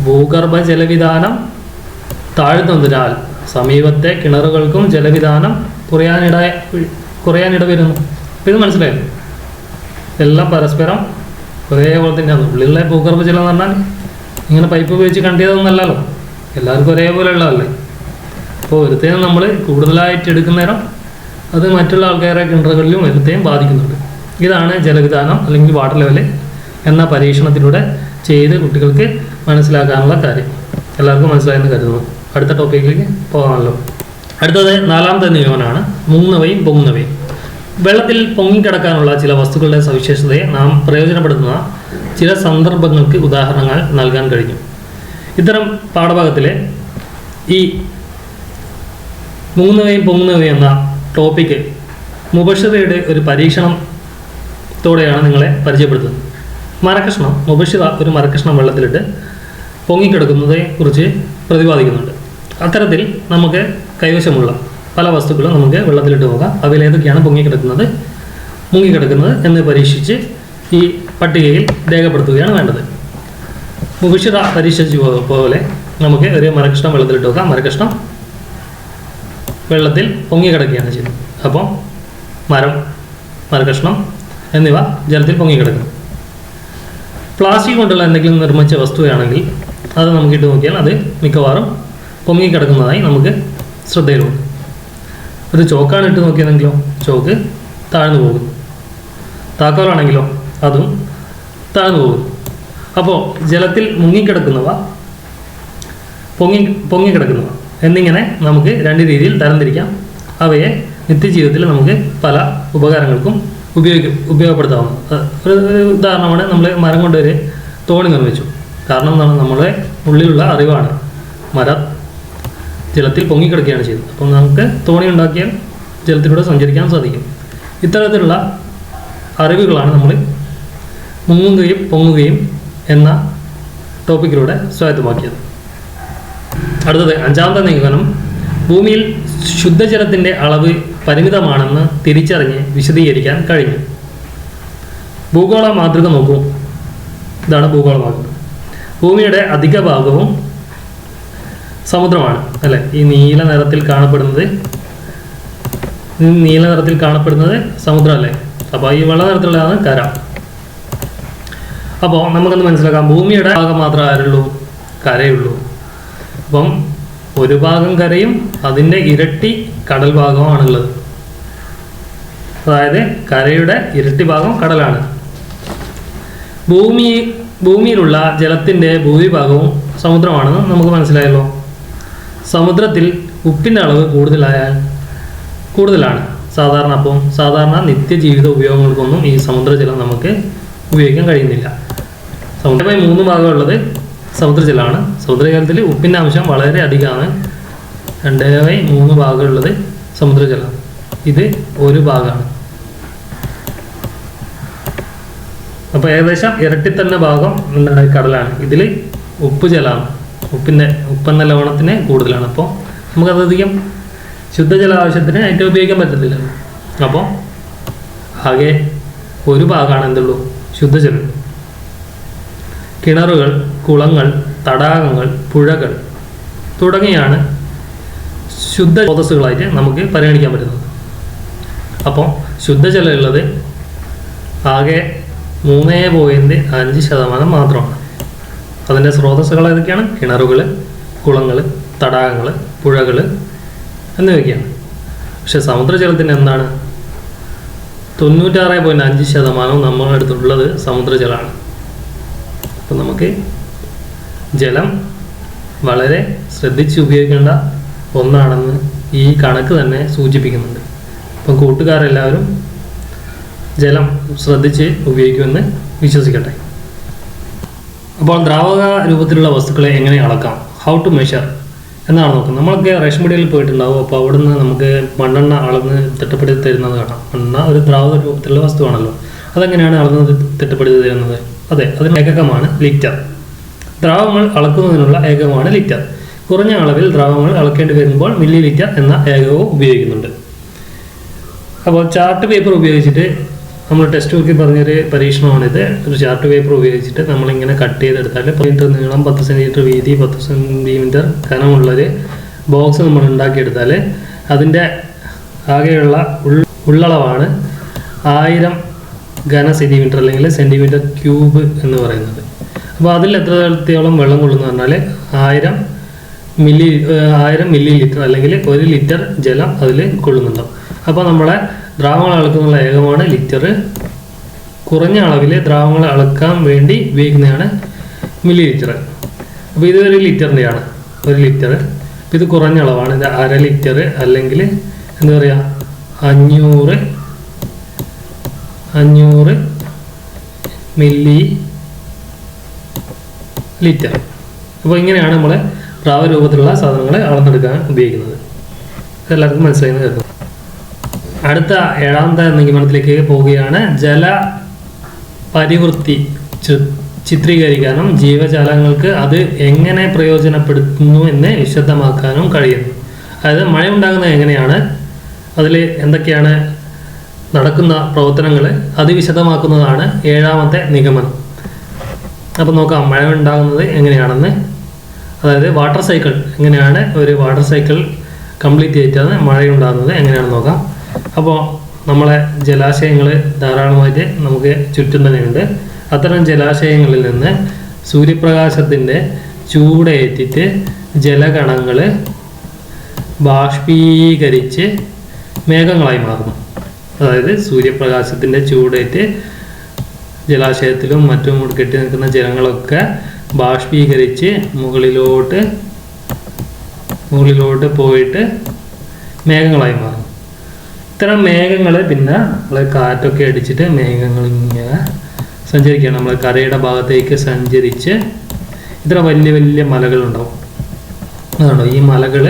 ഭൂഗർഭ ജലവിധാനം താഴ്ന്നതിനാൽ സമീപത്തെ കിണറുകൾക്കും ജലവിധാനം കുറയാനിട വരുന്നു. അപ്പോൾ ഇത് മനസ്സിലായോ? എല്ലാം പരസ്പരം ഒരേപോലെ തന്നെയാണ്. ഉള്ളിലുള്ള ഭൂഗർഭ ജലം എന്ന് പറഞ്ഞാൽ ഇങ്ങനെ പൈപ്പ് ഉപയോഗിച്ച് കണ്ടിയതൊന്നല്ലല്ലോ, എല്ലാവർക്കും ഒരേപോലെ ഉള്ളതല്ലേ. അപ്പോൾ ഒരുത്തേനും നമ്മൾ കൂടുതലായിട്ട് എടുക്കുന്ന നേരം അത് മറ്റുള്ള ആൾക്കാരുടെ കിണറുകളിലും ഒരുത്തേയും ബാധിക്കുന്നുണ്ട്. ഇതാണ് ജലവിധാനം അല്ലെങ്കിൽ വാട്ടർ ലെവൽ എന്ന പരീക്ഷണത്തിലൂടെ ചെയ്ത് കുട്ടികൾക്ക് മനസ്സിലാക്കാനുള്ള കാര്യം. എല്ലാവർക്കും മനസ്സിലായെന്ന് കരുതുന്നു. അടുത്ത ടോപ്പിക്കിലേക്ക് പോകാമല്ലോ. അടുത്തത് 4ാമത്തെ നിയമനമാണ് മുങ്ങുന്നവയും പൊങ്ങുന്നവയും. വെള്ളത്തിൽ പൊങ്ങിക്കിടക്കാനുള്ള ചില വസ്തുക്കളുടെ സവിശേഷതയെ നാം പ്രയോജനപ്പെടുത്തുന്ന ചില സന്ദർഭങ്ങൾക്ക് ഉദാഹരണങ്ങൾ നൽകാൻ കഴിഞ്ഞു. ഇത്തരം പാഠഭാഗത്തിലെ ഈ മുങ്ങുന്നവയും പൊങ്ങുന്നവയും എന്ന ടോപ്പിക്ക് മുബഷിറയുടെ ഒരു പരീക്ഷണത്തോടെയാണ് നിങ്ങളെ പരിചയപ്പെടുത്തുന്നത്. മുബഷിറ ഒരു മരക്കഷ്ണം വെള്ളത്തിലിട്ട് പൊങ്ങിക്കിടക്കുന്നതിനെ കുറിച്ച് പ്രതിപാദിക്കുന്നുണ്ട്. അത്തരത്തിൽ നമുക്ക് കൈവശമുള്ള പല വസ്തുക്കളും നമുക്ക് വെള്ളത്തിലിട്ട് നോക്കാം. അവയിലേതൊക്കെയാണ് മുങ്ങിക്കിടക്കുന്നത് എന്ന് പരീക്ഷിച്ച് ഈ പട്ടികയിൽ രേഖപ്പെടുത്തുകയാണ് വേണ്ടത്. മുബഷിറ പരീക്ഷിച്ച പോലെ നമുക്ക് ഒരു മരക്കഷ്ണം വെള്ളത്തിലിട്ട് നോക്കാം. മരക്കഷ്ണം വെള്ളത്തിൽ പൊങ്ങിക്കിടക്കുകയാണ് ചെയ്യുന്നത്. അപ്പോൾ മരക്കഷ്ണം എന്നിവ ജലത്തിൽ പൊങ്ങിക്കിടക്കുന്നു. പ്ലാസ്റ്റിക് കൊണ്ടുള്ള എന്തെങ്കിലും നിർമ്മിച്ച വസ്തുവാണെങ്കിൽ അത് നമുക്കിട്ട് നോക്കിയാൽ അത് മിക്കവാറും പൊങ്ങിക്കിടക്കുന്നതായി നമുക്ക് ശ്രദ്ധയിലുണ്ട്. ഒരു ചോക്കാണ് ഇട്ട് നോക്കിയതെങ്കിലോ ചോക്ക് താഴ്ന്നു പോകുന്നു. താക്കോലാണെങ്കിലോ അതും താഴ്ന്നു പോകുന്നു. അപ്പോൾ ജലത്തിൽ മുങ്ങിക്കിടക്കുന്നവ, പൊങ്ങിക്കിടക്കുന്നവ എന്നിങ്ങനെ നമുക്ക് 2 രീതിയിൽ തരംതിരിക്കാം. അവയെ നിത്യജീവിതത്തിൽ നമുക്ക് പല ഉപകാരങ്ങൾക്കും ഉപയോഗപ്പെടുത്താവുന്നു. ഒരു ഉദാഹരണമാണ്, നമ്മൾ മരം കൊണ്ടൊരു തോണി നിർമ്മിച്ചു. കാരണം എന്താണ്? നമ്മുടെ ഉള്ളിലുള്ള അറിവാണ് മരം ജലത്തിൽ പൊങ്ങിക്കിടക്കുകയാണ് ചെയ്തത്. അപ്പം നമുക്ക് തോണി ഉണ്ടാക്കിയാൽ ജലത്തിലൂടെ സഞ്ചരിക്കാൻ സാധിക്കും. ഇത്തരത്തിലുള്ള അറിവുകളാണ് നമ്മൾ മുങ്ങുകയും പൊങ്ങുകയും എന്ന ടോപ്പിക്കിലൂടെ സ്വായത്തമാക്കിയത്. അടുത്തത് 5ാമത്തെ നിഗമനം, ഭൂമിയിൽ ശുദ്ധജലത്തിൻ്റെ അളവ് പരിമിതമാണെന്ന് തിരിച്ചറിഞ്ഞ് വിശദീകരിക്കാൻ കഴിഞ്ഞു. ഭൂഗോള മാതൃക നോക്കൂ. ഇതാണ് ഭൂഗോള മാതൃക. ഭൂമിയുടെ അധിക ഭാഗവും സമുദ്രമാണ് അല്ലേ. ഈ നീല നിറത്തിൽ കാണപ്പെടുന്നത് നീല നിറത്തിൽ കാണപ്പെടുന്നത് സമുദ്രമല്ലേ, അപ്പോൾ ഈ വെള്ള നിറത്തിലുള്ളതാണ് കര. അപ്പോൾ നമുക്കൊന്ന് മനസ്സിലാക്കാം, ഭൂമിയുടെ ഭാഗം മാത്രമേ ആരുള്ളൂ, കരയുള്ളൂ. അപ്പം ഒരു ഭാഗം കരയും അതിൻ്റെ ഇരട്ടി കടൽ ഭാഗമാണുള്ളത്. അതായത് കരയുടെ ഇരട്ടി ഭാഗം കടലാണ്. ഭൂമിയിലുള്ള ജലത്തിൻ്റെ ഭൂരിഭാഗവും സമുദ്രമാണെന്ന് നമുക്ക് മനസ്സിലായല്ലോ. സമുദ്രത്തിൽ ഉപ്പിൻ്റെ അളവ് കൂടുതലാണ് അപ്പം സാധാരണ നിത്യജീവിത ഉപയോഗങ്ങൾക്കൊന്നും ഈ സമുദ്രജലം നമുക്ക് ഉപയോഗിക്കാൻ കഴിയുന്നില്ല. സമുദ്രമായി 3 ഭാഗമുള്ളത് സമുദ്രജലമാണ്. സമുദ്രജലത്തിൽ ഉപ്പിൻ്റെ അംശം വളരെ അധികമാണ്. 2/3 ഭാഗമുള്ളത് സമുദ്രജലം. ഇത് ഒരു ഭാഗമാണ്. അപ്പോൾ ഏകദേശം ഇരട്ടി തന്നെ ഭാഗം കടലാണ്. ഇതിൽ ഉപ്പ് ജലമാണ്. ഉപ്പെന്ന ലവണത്തിന് കൂടുതലാണ്. അപ്പോൾ നമുക്കതധികം ശുദ്ധജല ആവശ്യത്തിന് ഏറ്റവും ഉപയോഗിക്കാൻ പറ്റത്തില്ല. അപ്പോൾ ആകെ ഒരു ഭാഗമാണ് എന്തുള്ളൂ, ശുദ്ധജലം. കിണറുകൾ, കുളങ്ങൾ, തടാകങ്ങൾ, പുഴകൾ തുടങ്ങിയാണ് ശുദ്ധ സ്രോതസ്സുകളായിട്ട് നമുക്ക് പരിഗണിക്കാൻ പറ്റുന്നത്. അപ്പോൾ ശുദ്ധജലം ഉള്ളത് ആകെ 3.5% മാത്രമാണ്. അതിൻ്റെ സ്രോതസ്സുകൾ ഏതൊക്കെയാണ്? കിണറുകൾ, കുളങ്ങൾ, തടാകങ്ങൾ, പുഴകൾ എന്നിവയൊക്കെയാണ്. പക്ഷെ സമുദ്രജലത്തിന് എന്താണ്? 96.5% നമ്മുടെ അടുത്തുള്ളത് സമുദ്രജലമാണ്. അപ്പം നമുക്ക് ജലം വളരെ ശ്രദ്ധിച്ച് ഉപയോഗിക്കേണ്ട ഒന്നാണെന്ന് ഈ കണക്ക് തന്നെ സൂചിപ്പിക്കുന്നുണ്ട്. അപ്പം കൂട്ടുകാരെല്ലാവരും ജലം ശ്രദ്ധിച്ച് ഉപയോഗിക്കുമെന്ന് വിശ്വസിക്കട്ടെ. അപ്പോൾ ദ്രാവക രൂപത്തിലുള്ള വസ്തുക്കളെ എങ്ങനെ അളക്കാം, ഹൗ ടു മെഷർ എന്നാണ് നോക്കുന്നത്. നമ്മളൊക്കെ റേഷൻ പീടികയിൽ പോയിട്ടുണ്ടാവും. അപ്പോൾ അവിടെ നിന്ന് നമുക്ക് മണ്ണെണ്ണ അളന്ന് തിട്ടപ്പെടുത്തി തരുന്നത് കാണാം. മണ്ണെണ്ണ ഒരു ദ്രാവക രൂപത്തിലുള്ള വസ്തുവാണല്ലോ. അതെങ്ങനെയാണ് അളന്ന് തിട്ടപ്പെടുത്തി തരുന്നത്? അതെ, അതിന് ഏകകമാണ് ലിറ്റർ. ദ്രാവകങ്ങൾ അളക്കുന്നതിനുള്ള ഏകകമാണ് ലിറ്റർ. കുറഞ്ഞ അളവിൽ ദ്രാവകങ്ങൾ അളക്കേണ്ടി വരുമ്പോൾ മില്ലി ലിറ്റർ എന്ന ഏകകവും ഉപയോഗിക്കുന്നുണ്ട്. അപ്പോൾ ചാർട്ട് പേപ്പർ ഉപയോഗിച്ചിട്ട് നമ്മൾ ടെക്സ്റ്റ് ബുക്കിൽ പറഞ്ഞൊരു പരീക്ഷണമാണിത്. ഒരു ചാർട്ട് പേപ്പർ ഉപയോഗിച്ചിട്ട് നമ്മളിങ്ങനെ കട്ട് ചെയ്തെടുത്താൽ 10 മീറ്റർ നീളം, 10 സെൻറ്റിമീറ്റർ വീതി, 10 സെൻറ്റിമീറ്റർ കനമുള്ളൊരു ബോക്സ് നമ്മൾ ഉണ്ടാക്കിയെടുത്താൽ അതിൻ്റെ ആകെയുള്ള ഉള്ളളവാണ് 1000 ഘന സെൻറ്റിമീറ്റർ അല്ലെങ്കിൽ സെൻറ്റിമീറ്റർ ക്യൂബ് എന്ന് പറയുന്നത്. അപ്പോൾ അതിൽ എത്രത്തോളം വെള്ളം കൊള്ളുന്നു പറഞ്ഞാൽ 1000 മില്ലി ലിറ്റർ അല്ലെങ്കിൽ 1 ലിറ്റർ ജലം അതിൽ കൊള്ളുന്നുണ്ടാവും. അപ്പോൾ നമ്മളെ ദ്രാവകങ്ങൾ അളക്കാനുള്ള ഏകമാണ് ലിറ്റർ. കുറഞ്ഞ അളവിൽ ദ്രാവകങ്ങൾ അളക്കാൻ വേണ്ടി ഉപയോഗിക്കുന്നതാണ് മില്ലി ലിറ്റർ. അപ്പോൾ ഇത് 1 ലിറ്ററിൻ്റെയാണ്, 1 ലിറ്റർ. അപ്പോൾ ഇത് കുറഞ്ഞ അളവാണ്. ഇത് 1/2 ലിറ്റർ അല്ലെങ്കിൽ എന്താ പറയുക 500 മില്ലി ലിറ്റർ. അപ്പോൾ ഇങ്ങനെയാണ് നമ്മൾ ദ്രാവക രൂപത്തിലുള്ള സാധനങ്ങൾ അളന്നെടുക്കാൻ ഉപയോഗിക്കുന്നത്. എല്ലാവർക്കും മനസ്സിലായെന്ന് കരുതുന്നു. അടുത്ത 7ാമത്തെ നിഗമനത്തിലേക്ക് പോവുകയാണ്. ജല പരിവൃത്തി ചിത്രീകരിക്കാനും ജീവജാലങ്ങൾക്ക് അത് എങ്ങനെ പ്രയോജനപ്പെടുത്തുന്നു എന്ന് വിശദമാക്കാനും കഴിയുന്നു. അതായത് മഴ ഉണ്ടാകുന്നത് എങ്ങനെയാണ്, അതിൽ എന്തൊക്കെയാണ് നടക്കുന്ന പ്രവർത്തനങ്ങൾ, അത് വിശദമാക്കുന്നതാണ് 7ാമത്തെ നിഗമനം. അപ്പോൾ നോക്കാം മഴ ഉണ്ടാകുന്നത് എങ്ങനെയാണെന്ന്. അതായത് വാട്ടർ സൈക്കിൾ എങ്ങനെയാണ്, ഒരു വാട്ടർ സൈക്കിൾ കംപ്ലീറ്റ് ചെയ്തിട്ടാണ് മഴയുണ്ടാകുന്നത് എങ്ങനെയാണെന്ന് നോക്കാം. അപ്പോൾ നമ്മളെ ജലാശയങ്ങൾ ധാരാളമായിട്ട് നമുക്ക് ചുറ്റും തന്നെയുണ്ട്. അത്തരം ജലാശയങ്ങളിൽ നിന്ന് സൂര്യപ്രകാശത്തിൻ്റെ ചൂടേറ്റിട്ട് ജലകണങ്ങൾ ബാഷ്പീകരിച്ച് മേഘങ്ങളായി മാറുന്നു. അതായത് സൂര്യപ്രകാശത്തിൻ്റെ ചൂടേറ്റ് ജലാശയത്തിലും മറ്റും കെട്ടി നിൽക്കുന്ന ജലങ്ങളൊക്കെ ബാഷ്പീകരിച്ച് മുകളിലോട്ട് പോയിട്ട് മേഘങ്ങളായി മാറും. ഇത്തരം മേഘങ്ങൾ പിന്നെ നമ്മൾ കാറ്റൊക്കെ അടിച്ചിട്ട് മേഘങ്ങൾ ഇങ്ങനെ സഞ്ചരിക്കുകയാണ്. നമ്മൾ കരയുടെ ഭാഗത്തേക്ക് സഞ്ചരിച്ച് ഇത്ര വലിയ വലിയ മലകളുണ്ടാവും. അതാണോ ഈ മലകൾ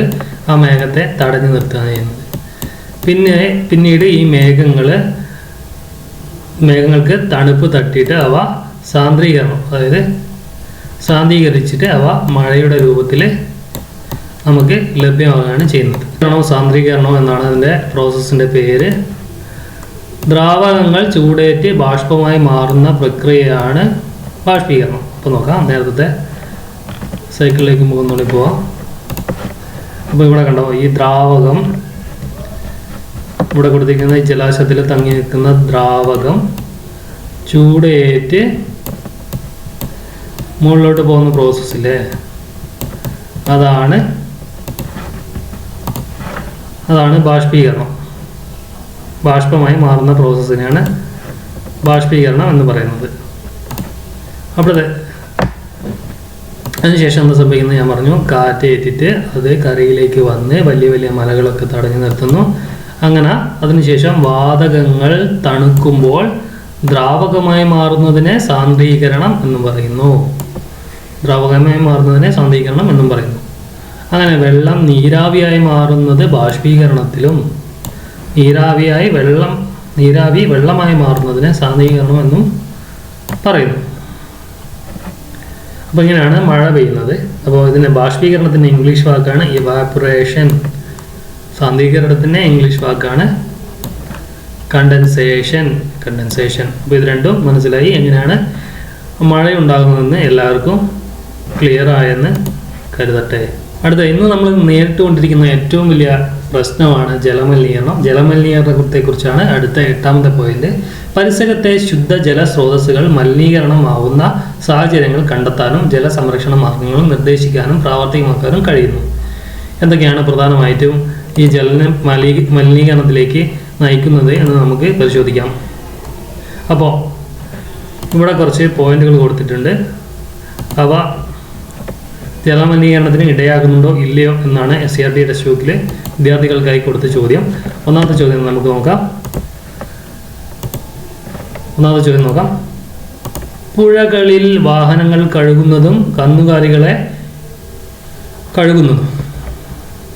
ആ മേഘത്തെ തടഞ്ഞു നിർത്തുകയാണ് ചെയ്യുന്നത്. പിന്നീട് ഈ മേഘങ്ങൾക്ക് തണുപ്പ് തട്ടിയിട്ട് അവ സാന്ദ്രീകരിച്ചിട്ട് അവ മഴയുടെ രൂപത്തിൽ നമുക്ക് ലഭ്യമാവുകയാണ് ചെയ്യുന്നത്. സാന്ദ്രീകരണം എന്നാണ് അതിൻ്റെ പ്രോസസ്സിൻ്റെ പേര്. ദ്രാവകങ്ങൾ ചൂടേറ്റ് ബാഷ്പമായി മാറുന്ന പ്രക്രിയയാണ് ബാഷ്പീകരണം. അപ്പോൾ നോക്കാം, നേരത്തെ സൈക്കിളിലേക്ക് മുഖം പോവാം. അപ്പോൾ ഇവിടെ കണ്ടോ, ഈ ദ്രാവകം ഇവിടെ കൊടുത്തിരിക്കുന്ന ജലാശയത്തിൽ തങ്ങി നിൽക്കുന്ന ദ്രാവകം ചൂടേറ്റ് മുകളിലോട്ട് പോകുന്ന പ്രോസസ്സില്ലേ, അതാണ് ബാഷ്പീകരണം. ബാഷ്പമായി മാറുന്ന പ്രോസസ്സിനെയാണ് ബാഷ്പീകരണം എന്ന് പറയുന്നത്. അപ്പോൾ അതിനുശേഷം എന്താ സംഭവിക്കുന്നത് ഞാൻ പറഞ്ഞു, കാറ്റേറ്റിട്ട് അത് കരയിലേക്ക് വന്ന് വലിയ വലിയ മലകളൊക്കെ തടഞ്ഞു നിർത്തുന്നു. അങ്ങനെ അതിനുശേഷം വാതകങ്ങൾ തണുക്കുമ്പോൾ ദ്രാവകമായി മാറുന്നതിനെ സാന്ദ്രീകരണം എന്നും പറയുന്നു. ദ്രാവകമായി മാറുന്നതിനെ സാന്ദ്രീകരണം എന്നും പറയുന്നു. അങ്ങനെ വെള്ളം നീരാവിയായി മാറുന്നത് ബാഷ്പീകരണത്തിലും, നീരാവി വെള്ളമായി മാറുന്നതിനെ സാന്ദ്രീകരണം എന്നും പറയുന്നു. അപ്പോൾ ഇങ്ങനെയാണ് മഴ പെയ്യുന്നത്. അപ്പോൾ ഇതിൻ്റെ ബാഷ്പീകരണത്തിൻ്റെ ഇംഗ്ലീഷ് വാക്കാണ് ഇവാപറേഷൻ. സാന്ദ്രീകരണത്തിൻ്റെ ഇംഗ്ലീഷ് വാക്കാണ് കണ്ടൻസേഷൻ. അപ്പോൾ ഇത് രണ്ടും മനസ്സിലായി. എങ്ങനെയാണ് മഴയുണ്ടാകുന്നതെന്ന് എല്ലാവർക്കും ക്ലിയർ ആയെന്ന് കരുതട്ടെ. അടുത്ത ഇന്ന് നമ്മൾ നേരിട്ടുകൊണ്ടിരിക്കുന്ന ഏറ്റവും വലിയ പ്രശ്നമാണ് ജലമലിനീകരണം. ജലമലിനീകരണത്തെക്കുറിച്ചാണ് അടുത്ത 8ാമത്തെ പോയിന്റ്. പരിസരത്തെ ശുദ്ധജല സ്രോതസ്സുകൾ മലിനീകരണമാവുന്ന സാഹചര്യങ്ങൾ കണ്ടെത്താനും ജലസംരക്ഷണ മാർഗങ്ങൾ നിർദ്ദേശിക്കാനും പ്രാവർത്തികമാക്കാനും കഴിയുന്നു. എന്തൊക്കെയാണ് പ്രധാനമായിട്ടും ഈ മലിനീകരണത്തിലേക്ക് നയിക്കുന്നത് എന്ന് നമുക്ക് പരിശോധിക്കാം. അപ്പോൾ ഇവിടെ കുറച്ച് പോയിന്റുകൾ കൊടുത്തിട്ടുണ്ട്. അവ ജലമലിനീകരണത്തിന് ഇടയാകുന്നുണ്ടോ ഇല്ലയോ എന്നാണ് SCRT ടെക്സ്റ്റ് ബുക്കിൽ വിദ്യാർത്ഥികൾക്കായി കൊടുത്ത ചോദ്യം. ഒന്നാമത്തെ ചോദ്യം നോക്കാം. പുഴകളിൽ വാഹനങ്ങൾ കഴുകുന്നതും കന്നുകാലികളെ കഴുകുന്നതും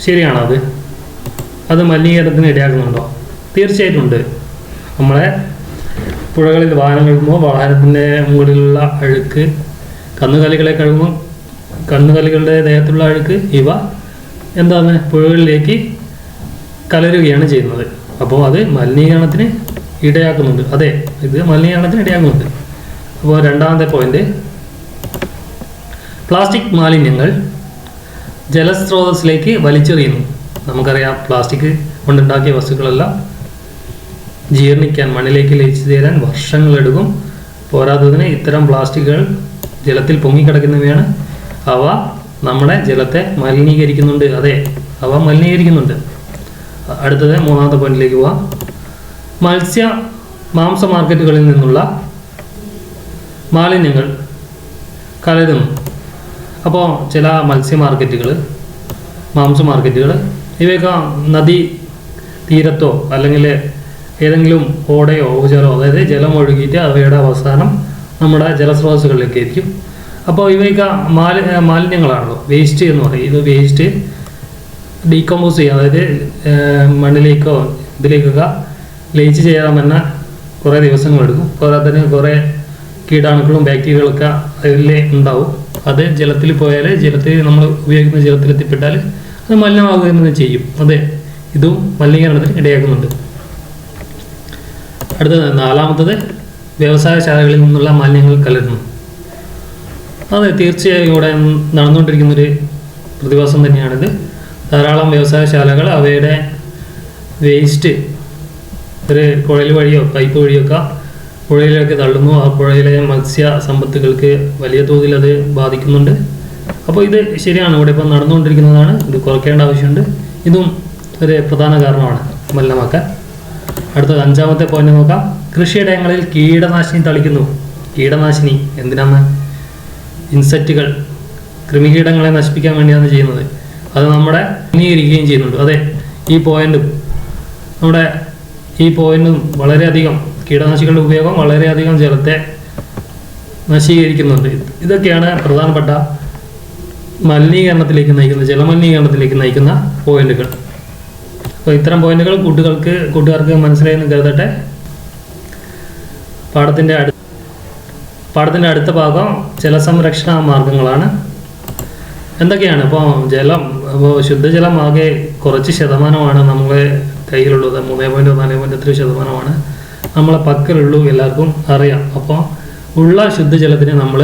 ശരിയാണോ? അത് മലിനീകരണത്തിന് ഇടയാക്കുന്നുണ്ടോ? തീർച്ചയായിട്ടും ഉണ്ട്. നമ്മളെ പുഴകളിൽ വാഹനം കഴുകുമ്പോൾ വാഹനത്തിൻ്റെ മുകളിലുള്ള അഴുക്ക്, കന്നുകാലികളെ കഴുകുമ്പോൾ കന്നുകാലികളുടെ ദേഹത്തുള്ള അഴുക്ക്, ഇവ എന്താണ് പുഴകളിലേക്ക് കലരുകയാണ് ചെയ്യുന്നത്. അപ്പോൾ അത് മലിനീകരണത്തിന് ഇടയാക്കുന്നുണ്ട്. അതെ, ഇത് മലിനീകരണത്തിന് ഇടയാക്കുന്നുണ്ട്. അപ്പോൾ രണ്ടാമത്തെ പോയിന്റ്, പ്ലാസ്റ്റിക് മാലിന്യങ്ങൾ ജലസ്രോതസ്സിലേക്ക് വലിച്ചെറിയുന്നു. നമുക്കറിയാം, പ്ലാസ്റ്റിക് കൊണ്ടുണ്ടാക്കിയ വസ്തുക്കളെല്ലാം ജീർണിക്കാൻ, മണ്ണിലേക്ക് ലയിച്ചു ചേരാൻ വർഷങ്ങളെടുക്കും. പോരാത്തതിന് ഇത്തരം പ്ലാസ്റ്റിക്കുകൾ ജലത്തിൽ പൊങ്ങിക്കിടക്കുന്നവയാണ്. അവ നമ്മുടെ ജലത്തെ മലിനീകരിക്കുന്നുണ്ട്. അതെ, അവ മലിനീകരിക്കുന്നുണ്ട്. അടുത്തത് മൂന്നാമത്തെ പോയിന്റിലേക്ക് പോവാം. മാംസ മാർക്കറ്റുകളിൽ നിന്നുള്ള മാലിന്യങ്ങൾ കലരുന്നു. അപ്പോൾ ചില മാംസ മാർക്കറ്റുകൾ ഇവയൊക്കെ നദി തീരത്തോ അല്ലെങ്കിൽ ഏതെങ്കിലും ഓടയോ ഓവുചാലോ, അതായത് ജലം ഒഴുകിയിട്ട് അവയുടെ അവസാനം നമ്മുടെ ജലസ്രോതസ്സുകളിലേക്ക് എത്തിക്കും. അപ്പോൾ ഇവയൊക്കെ മാലിന്യങ്ങളാണല്ലോ, വേസ്റ്റ് എന്ന് പറയും. ഇത് വേസ്റ്റ് ഡീകമ്പോസ് ചെയ്യുക, അതായത് മണ്ണിലേക്കോ ഇതിലേക്കൊക്കെ ലയിച്ച് ചേരാൻ തന്നെ കുറേ ദിവസങ്ങളെടുക്കും. പോരാത്തതിന് കുറേ കീടാണുക്കളും ബാക്ടീരിയകളൊക്കെ അതിൽ ഉണ്ടാവും. അത് ജലത്തിൽ പോയാൽ, നമ്മൾ ഉപയോഗിക്കുന്ന ജലത്തിലെത്തിപ്പെട്ടാൽ അത് മലിനമാകുക ചെയ്യും. അതെ, ഇതും മലിനീകരണത്തിന് ഇടയാക്കുന്നുണ്ട്. അടുത്തത് നാലാമത്തത്, വ്യവസായശാലകളിൽ നിന്നുള്ള മാലിന്യങ്ങൾ കലരുന്നു. അതെ, തീർച്ചയായും ഇവിടെ നടന്നുകൊണ്ടിരിക്കുന്നൊരു പ്രതിഭാസം തന്നെയാണിത്. ധാരാളം വ്യവസായശാലകൾ അവയുടെ വേസ്റ്റ് ഒരു കുഴൽ വഴിയോ പൈപ്പ് വഴിയൊക്കെ പുഴയിലേക്ക് തള്ളുന്നു. ആ പുഴയിലെ മത്സ്യ സമ്പത്തുകൾക്ക് വലിയ തോതിൽ അത് ബാധിക്കുന്നുണ്ട്. അപ്പോൾ ഇത് ശരിയാണ്, ഇവിടെ ഇപ്പം നടന്നുകൊണ്ടിരിക്കുന്നതാണ്. ഇത് കുറയ്ക്കേണ്ട ആവശ്യമുണ്ട്. ഇതും ഒരു പ്രധാന കാരണമാണ് മലിനമാക്കാൻ. അടുത്തത് അഞ്ചാമത്തെ പോയിന്റ് നോക്കാം. കൃഷിയിടങ്ങളിൽ കീടനാശിനി തളിക്കുന്നു. കീടനാശിനി എന്തിനാണ്? ഇൻസെക്റ്റുകൾ, കൃമികീടങ്ങളെ നശിപ്പിക്കാൻ വേണ്ടിയാണ് ചെയ്യുന്നത്. അത് നമ്മുടെ മലിനീകരിക്കുകയും ചെയ്യുന്നുണ്ട്. അതെ, ഈ പോയിന്റും വളരെയധികം കീടനാശികളുടെ ഉപയോഗം വളരെയധികം ജലത്തെ നശീകരിക്കുന്നുണ്ട്. ഇതൊക്കെയാണ് പ്രധാനപ്പെട്ട ജലമലിനീകരണത്തിലേക്ക് നയിക്കുന്ന പോയിന്റുകൾ. അപ്പോൾ ഇത്തരം പോയിന്റുകൾ കൂട്ടുകാർക്ക് മനസ്സിലായെന്ന് കരുതട്ടെ. പാഠത്തിൻ്റെ അടുത്ത ഭാഗം ജലസംരക്ഷണ മാർഗങ്ങളാണ്. എന്തൊക്കെയാണ്? അപ്പോൾ ശുദ്ധജലം ആകെ കുറച്ച് ശതമാനമാണ് നമ്മളെ കയ്യിലുള്ളത്. 3.4 നമ്മളെ പക്കലുള്ളൂ, എല്ലാവർക്കും അറിയാം. അപ്പോൾ ഉള്ള ശുദ്ധജലത്തിനെ നമ്മൾ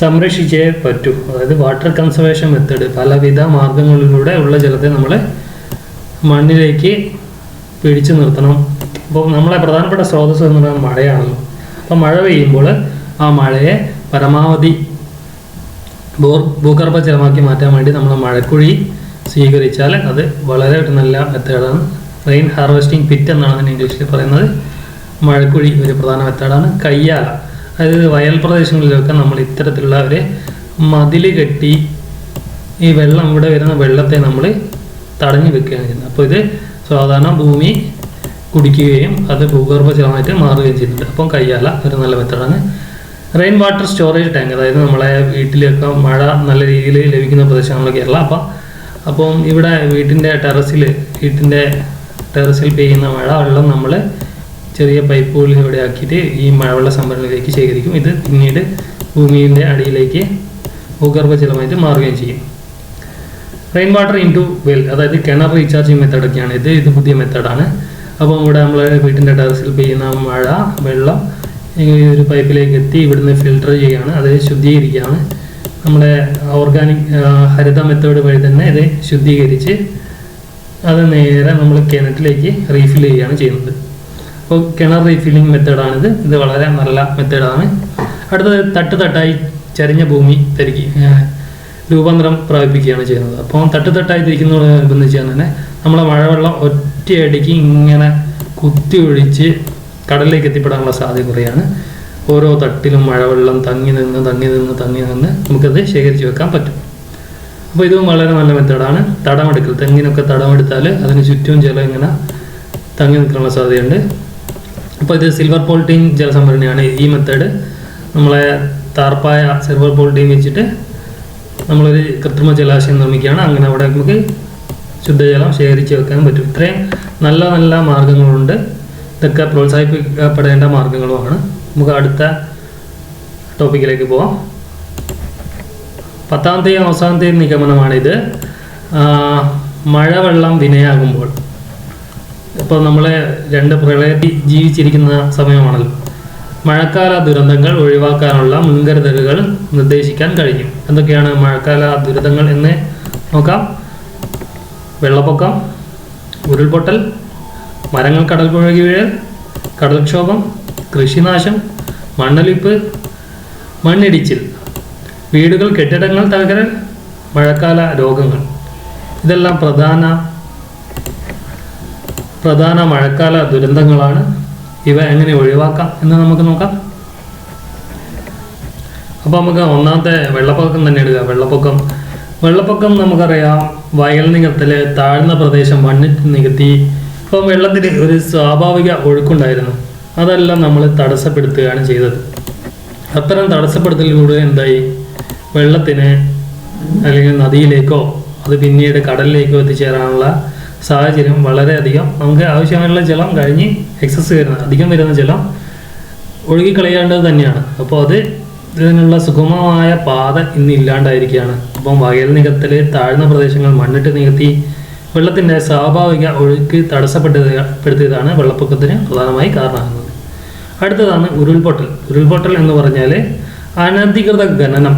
സംരക്ഷിച്ചേ പറ്റൂ. അതായത് വാട്ടർ കൺസർവേഷൻ മെത്തേഡ്, പലവിധ മാർഗങ്ങളിലൂടെ ഉള്ള ജലത്തെ നമ്മൾ മണ്ണിലേക്ക് പിടിച്ചു നിർത്തണം. അപ്പോൾ നമ്മളെ പ്രധാനപ്പെട്ട സ്രോതസ്സ് എന്ന് പറയുന്നത് മഴയാണല്ലോ. അപ്പോൾ മഴ പെയ്യുമ്പോൾ ആ മഴയെ പരമാവധി ഭൂഗർഭ ജലമാക്കി മാറ്റാൻ വേണ്ടി നമ്മൾ മഴക്കുഴി സ്വീകരിച്ചാൽ അത് വളരെ ഒരു നല്ല മെത്തേഡാണ്. റെയിൻ ഹാർവെസ്റ്റിംഗ് പിറ്റ് എന്നാണ് അതിന് ഇംഗ്ലീഷിൽ പറയുന്നത്. മഴക്കുഴി ഒരു പ്രധാന മെത്തേഡാണ്. കയ്യാല, അതായത് വയൽ പ്രദേശങ്ങളിലൊക്കെ നമ്മൾ ഇത്തരത്തിലുള്ള ഒരു മതിൽ കെട്ടി ഈ വെള്ളം, ഇവിടെ വരുന്ന വെള്ളത്തെ നമ്മൾ തടഞ്ഞു വെക്കുകയാണ് ചെയ്യുന്നത്. അപ്പോൾ ഇത് സാധാരണ ഭൂമി കുടിക്കുകയും അത് ഭൂഗർഭ ജലമായിട്ട് മാറുകയും ചെയ്യുന്നുണ്ട്. അപ്പം കയ്യാല ഒരു നല്ല മെത്തേഡാണ്. റെയിൻ വാട്ടർ സ്റ്റോറേജ് ടാങ്ക്, അതായത് നമ്മളെ വീട്ടിലൊക്കെ മഴ നല്ല രീതിയിൽ ലഭിക്കുന്ന പ്രദേശമാണ് കേരള. അപ്പം ഇവിടെ വീട്ടിൻ്റെ ടെറസിൽ പെയ്യുന്ന മഴ വെള്ളം നമ്മൾ ചെറിയ പൈപ്പുകളിലൂടെ ആക്കിയിട്ട് ഈ മഴവെള്ള സംഭരണിയിലേക്ക് ശേഖരിക്കും. ഇത് പിന്നീട് ഭൂമിയുടെ അടിയിലേക്ക് ഭൂഗർഭ ജലമായിട്ട് മാറുകയും ചെയ്യും. Rain water into well, അതായത് കിണർ റീചാർജിങ് മെത്തേഡൊക്കെയാണ് ഇത് പുതിയ മെത്തേഡാണ്. അപ്പോൾ ഇവിടെ നമ്മൾ വീട്ടിൻ്റെ ടെറസിൽ പെയ്യുന്ന മഴ വെള്ളം ഈ ഒരു പൈപ്പിലേക്ക് എത്തി ഇവിടുന്ന് ഫിൽട്ടർ ചെയ്യുകയാണ്, അത് ശുദ്ധീകരിക്കുകയാണ്. നമ്മുടെ ഓർഗാനിക് ഹരിത മെത്തേഡ് വഴി തന്നെ ഇത് ശുദ്ധീകരിച്ച് അത് നേരെ നമ്മൾ കിണറ്റിലേക്ക് റീഫിൽ ചെയ്യുകയാണ് ചെയ്യുന്നത്. അപ്പോൾ കിണർ റീഫില്ലിംഗ് മെത്തേഡാണിത്. ഇത് വളരെ നല്ല മെത്തേഡാണ്. അടുത്തത് തട്ടായി ചരിഞ്ഞ ഭൂമി രൂപാന്തരം പ്രാപിപ്പിക്കുകയാണ് ചെയ്യുന്നത്. അപ്പോൾ തട്ടായി തിരിക്കുന്നതോടനുബന്ധിച്ച് തന്നെ നമ്മളെ മഴവെള്ളം ഒറ്റയടിക്ക് ഇങ്ങനെ കുത്തി ഒഴിച്ച് കടലിലേക്ക് എത്തിപ്പെടാനുള്ള സാധ്യത കുറയാണ്. ഓരോ തട്ടിലും മഴവെള്ളം തങ്ങി നിന്ന് നമുക്കത് ശേഖരിച്ച് വെക്കാൻ പറ്റും. അപ്പോൾ ഇതും വളരെ നല്ല മെത്തേഡാണ്. തടമെടുക്കൽ, തെങ്ങിനൊക്കെ തടമെടുത്താൽ അതിന് ചുറ്റും ജലം ഇങ്ങനെ തങ്ങി നിൽക്കാനുള്ള സാധ്യതയുണ്ട്. അപ്പോൾ ഇത് സിൽവർ പോൾട്ടീൻ ജലസംഭരണിയാണ് ഈ മെത്തേഡ്. നമ്മളെ താർപ്പായ സിൽവർ പോൾട്ടീൻ വെച്ചിട്ട് നമ്മളൊരു കൃത്രിമ ജലാശയം നിർമ്മിക്കുകയാണ്. അങ്ങനെ അവിടെ നമുക്ക് ശുദ്ധജലം ശേഖരിച്ച് വെക്കാൻ പറ്റും. ഇത്രയും നല്ല നല്ല മാർഗങ്ങളുണ്ട്. ഇതൊക്കെ പ്രോത്സാഹിപ്പിക്കപ്പെടേണ്ട മാർഗങ്ങളുമാണ്. നമുക്ക് അടുത്ത ടോപ്പിക്കിലേക്ക് പോവാം. 10ാമത്തെയും അവസാനത്തെയും നിഗമനമാണിത്. മഴവെള്ളം വിനയാകുമ്പോൾ, ഇപ്പോൾ നമ്മൾ 2 പ്രളയത്തിൽ ജീവിച്ചിരിക്കുന്ന സമയമാണല്ലോ. മഴക്കാല ദുരന്തങ്ങൾ ഒഴിവാക്കാനുള്ള മുൻകരുതലുകൾ നിർദ്ദേശിക്കാൻ കഴിയും. എന്തൊക്കെയാണ് മഴക്കാല ദുരന്തങ്ങൾ എന്ന് നോക്കാം. വെള്ളപ്പൊക്കം, ഉരുൾപൊട്ടൽ, മരങ്ങൾ കടൽപ്പുഴകി വീഴൽ, കടൽക്ഷോഭം, കൃഷിനാശം, മണ്ണൊലിപ്പ്, മണ്ണിടിച്ചിൽ, വീടുകൾ കെട്ടിടങ്ങൾ തകരൽ, മഴക്കാല രോഗങ്ങൾ. ഇതെല്ലാം പ്രധാന മഴക്കാല ദുരന്തങ്ങളാണ്. ഇവ എങ്ങനെ ഒഴിവാക്കാം എന്ന് നമുക്ക് നോക്കാം. അപ്പോൾ നമുക്ക് ഒന്നാമത്തെ വെള്ളപ്പൊക്കം തന്നെ എടുക്കുക. വെള്ളപ്പൊക്കം നമുക്കറിയാം, വയൽ നികത്തൽ, താഴ്ന്ന പ്രദേശം മണ്ണിട്ട് നികത്തി. ഇപ്പം വെള്ളത്തിന് ഒരു സ്വാഭാവിക ഒഴുക്കുണ്ടായിരുന്നു, അതെല്ലാം നമ്മൾ തടസ്സപ്പെടുത്തുകയാണ് ചെയ്തത്. അത്തരം തടസ്സപ്പെടുത്തലിലൂടെ എന്തായി, വെള്ളത്തിന് അല്ലെങ്കിൽ നദിയിലേക്കോ അത് പിന്നീട് കടലിലേക്കോ എത്തിച്ചേരാനുള്ള സാഹചര്യം വളരെയധികം, നമുക്ക് ആവശ്യമായുള്ള ജലം കഴിഞ്ഞ് അധികം വരുന്ന ജലം ഒഴുകിക്കളയേണ്ടത് തന്നെയാണ്. അപ്പോൾ ഇതിനുള്ള സുഗമമായ പാത ഇന്ന് ഇല്ലാണ്ടായിരിക്കുകയാണ്. അപ്പം വയൽ നികത്തൽ, താഴ്ന്ന പ്രദേശങ്ങൾ മണ്ണിട്ട് നികത്തി വെള്ളത്തിൻ്റെ സ്വാഭാവിക ഒഴുക്ക് തടസ്സപ്പെടുത്തിയതാണ് വെള്ളപ്പൊക്കത്തിന് പ്രധാനമായി കാരണമാകുന്നത്. അടുത്തതാണ് ഉരുൾപൊട്ടൽ എന്ന് പറഞ്ഞാൽ അനധികൃത ഖനനം,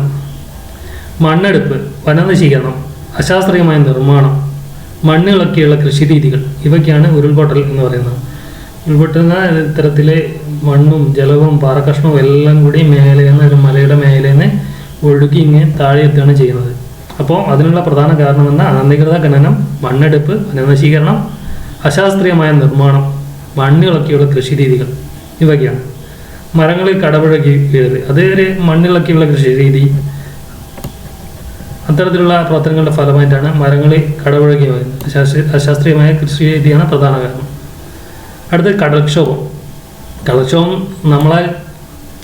മണ്ണെടുപ്പ്, വനനശീകരണം, അശാസ്ത്രീയമായ നിർമ്മാണം, മണ്ണിളക്കിയുള്ള കൃഷിരീതികൾ, ഇവയ്ക്കാണ് ഉരുൾപൊട്ടൽ എന്ന് പറയുന്നത്. ഉരുൾപൊട്ടുന്ന ഇത്തരത്തിലെ മണ്ണും ജലവും പാറക്കഷ്ണവും എല്ലാം കൂടി മേലേന്ന് ഒരു മലയുടെ മേലേന്ന് ഒഴുകി ഇങ്ങനെ താഴെ എത്തുകയാണ് ചെയ്യുന്നത്. അപ്പോൾ അതിനുള്ള പ്രധാന കാരണം എന്ന അനധികൃത ഖനനം, മണ്ണെടുപ്പ്, വനനശീകരണം, അശാസ്ത്രീയമായ നിർമ്മാണം, മണ്ണിളക്കിയുള്ള കൃഷിരീതികൾ, ഇവയ്ക്കാണ്. മരങ്ങളിൽ കടപുഴകി വീഴൽ, അത് ഒരു മണ്ണിളക്കിയുള്ള കൃഷിരീതി. അത്തരത്തിലുള്ള പ്രവർത്തനങ്ങളുടെ ഫലമായിട്ടാണ് മരങ്ങളിൽ കടപുഴകി വരുന്നത്. അശാസ്ത്രീയമായ കൃഷിരീതിയാണ് പ്രധാന കാരണം. അടുത്ത കടൽക്ഷോഭം നമ്മളാൽ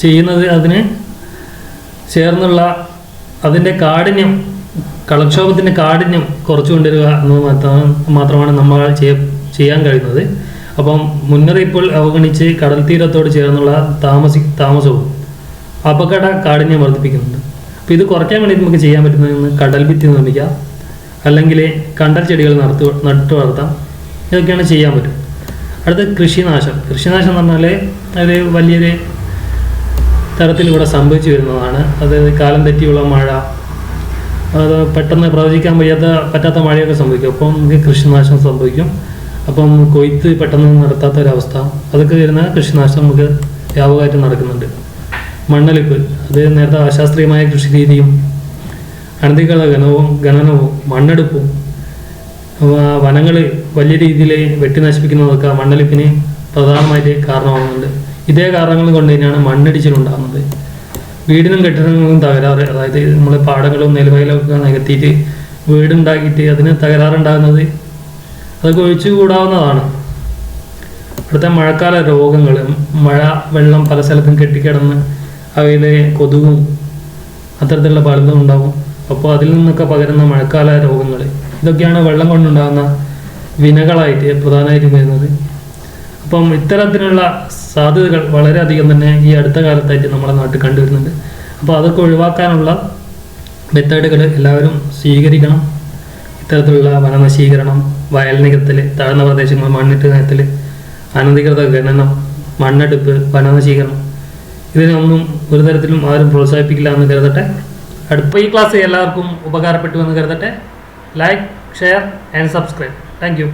ചെയ്യുന്നത് അതിന് ചേർന്നുള്ള അതിൻ്റെ കാഠിന്യം, കടൽക്ഷോഭത്തിൻ്റെ കാഠിന്യം കുറച്ചു കൊണ്ടുവരിക എന്നത് മാത്രമാണ് നമ്മൾ ചെയ്യാൻ കഴിയുന്നത്. അപ്പം മുന്നറിയിപ്പുകൾ അവഗണിച്ച് കടൽ തീരത്തോട് ചേർന്നുള്ള താമസവും അപകട കാഠിന്യം വർദ്ധിപ്പിക്കുന്നുണ്ട്. അപ്പോൾ ഇത് കുറയ്ക്കാൻ വേണ്ടി നമുക്ക് ചെയ്യാൻ പറ്റുന്നതെന്ന് കടൽ ഭിത്തി നിർമ്മിക്കാം, അല്ലെങ്കിൽ കണ്ടൽ ചെടികൾ നട്ടു വളർത്താം. ഇതൊക്കെയാണ് ചെയ്യാൻ പറ്റും. അടുത്ത കൃഷിനാശം എന്ന് പറഞ്ഞാൽ അത് വലിയൊരു തരത്തിൽ ഇവിടെ സംഭവിച്ചു വരുന്നതാണ്. അത് കാലം തെറ്റിയുള്ള മഴ, അത് പെട്ടെന്ന് പ്രവചിക്കാൻ പറ്റാത്ത മഴയൊക്കെ സംഭവിക്കും. അപ്പം നമുക്ക് കൃഷിനാശം സംഭവിക്കും. അപ്പം കൊയ്ത്ത് പെട്ടെന്ന് നടത്താത്തൊരവസ്ഥ, അതൊക്കെ വരുന്ന കൃഷിനാശം നമുക്ക് വ്യാപകമായിട്ട് നടക്കുന്നുണ്ട്. മണ്ണൊലിപ്പ്, അത് നേരത്തെ അശാസ്ത്രീയമായ കൃഷി രീതിയും അനധികൃത ഖനനവും മണ്ണെടുപ്പും വനങ്ങൾ വലിയ രീതിയിൽ വെട്ടി നശിപ്പിക്കുന്നതൊക്കെ മണ്ണൊലിപ്പിന് പ്രധാനമായിട്ട് കാരണമാകുന്നുണ്ട്. ഇതേ കാരണങ്ങൾ കൊണ്ട് തന്നെയാണ് മണ്ണിടിച്ചിലുണ്ടാകുന്നത്. വീടിനും കെട്ടിടങ്ങൾക്കും തകരാറ്, അതായത് നമ്മൾ പാടങ്ങളും നെൽവയലൊക്കെ നികത്തിയിട്ട് വീടുണ്ടാക്കിയിട്ട് അതിന് തകരാറുണ്ടാകുന്നത് അതൊക്കെ ഒഴിച്ചുകൂടാവുന്നതാണ്. ഇവിടുത്തെ മഴക്കാല രോഗങ്ങൾ, മഴ വെള്ളം പല സ്ഥലത്തും കെട്ടിക്കിടന്ന് അവയിലെ കൊതുകും അത്തരത്തിലുള്ള പലതും ഉണ്ടാകും. അപ്പോൾ അതിൽ നിന്നൊക്കെ പകരുന്ന മഴക്കാല രോഗങ്ങൾ, ഇതൊക്കെയാണ് വെള്ളം കൊണ്ടുണ്ടാകുന്ന വിനകളായിട്ട് പ്രധാനമായിട്ടും വരുന്നത്. അപ്പം ഇത്തരത്തിലുള്ള സാധ്യതകൾ വളരെയധികം തന്നെ ഈ അടുത്ത കാലത്തായിട്ട് നമ്മുടെ നാട്ടിൽ കണ്ടുവരുന്നുണ്ട്. അപ്പോൾ അതൊക്കെ ഒഴിവാക്കാനുള്ള മെത്തേഡുകൾ എല്ലാവരും സ്വീകരിക്കണം. ഇത്തരത്തിലുള്ള വനനശീകരണം, വയൽ നികത്തൽ, താഴ്ന്ന പ്രദേശങ്ങൾ മണ്ണിട്ട് നികത്തൽ, അനധികൃത ഖനനം, മണ്ണെടുപ്പ്, വനനശീകരണം, ഇതിനൊന്നും ഒരു തരത്തിലും ആരും പ്രോത്സാഹിപ്പിക്കില്ല എന്ന് കരുതട്ടെ. ഈ ക്ലാസ് എല്ലാവർക്കും ഉപകാരപ്പെട്ടു എന്ന് കരുതട്ടെ. Like, share and subscribe. Thank U.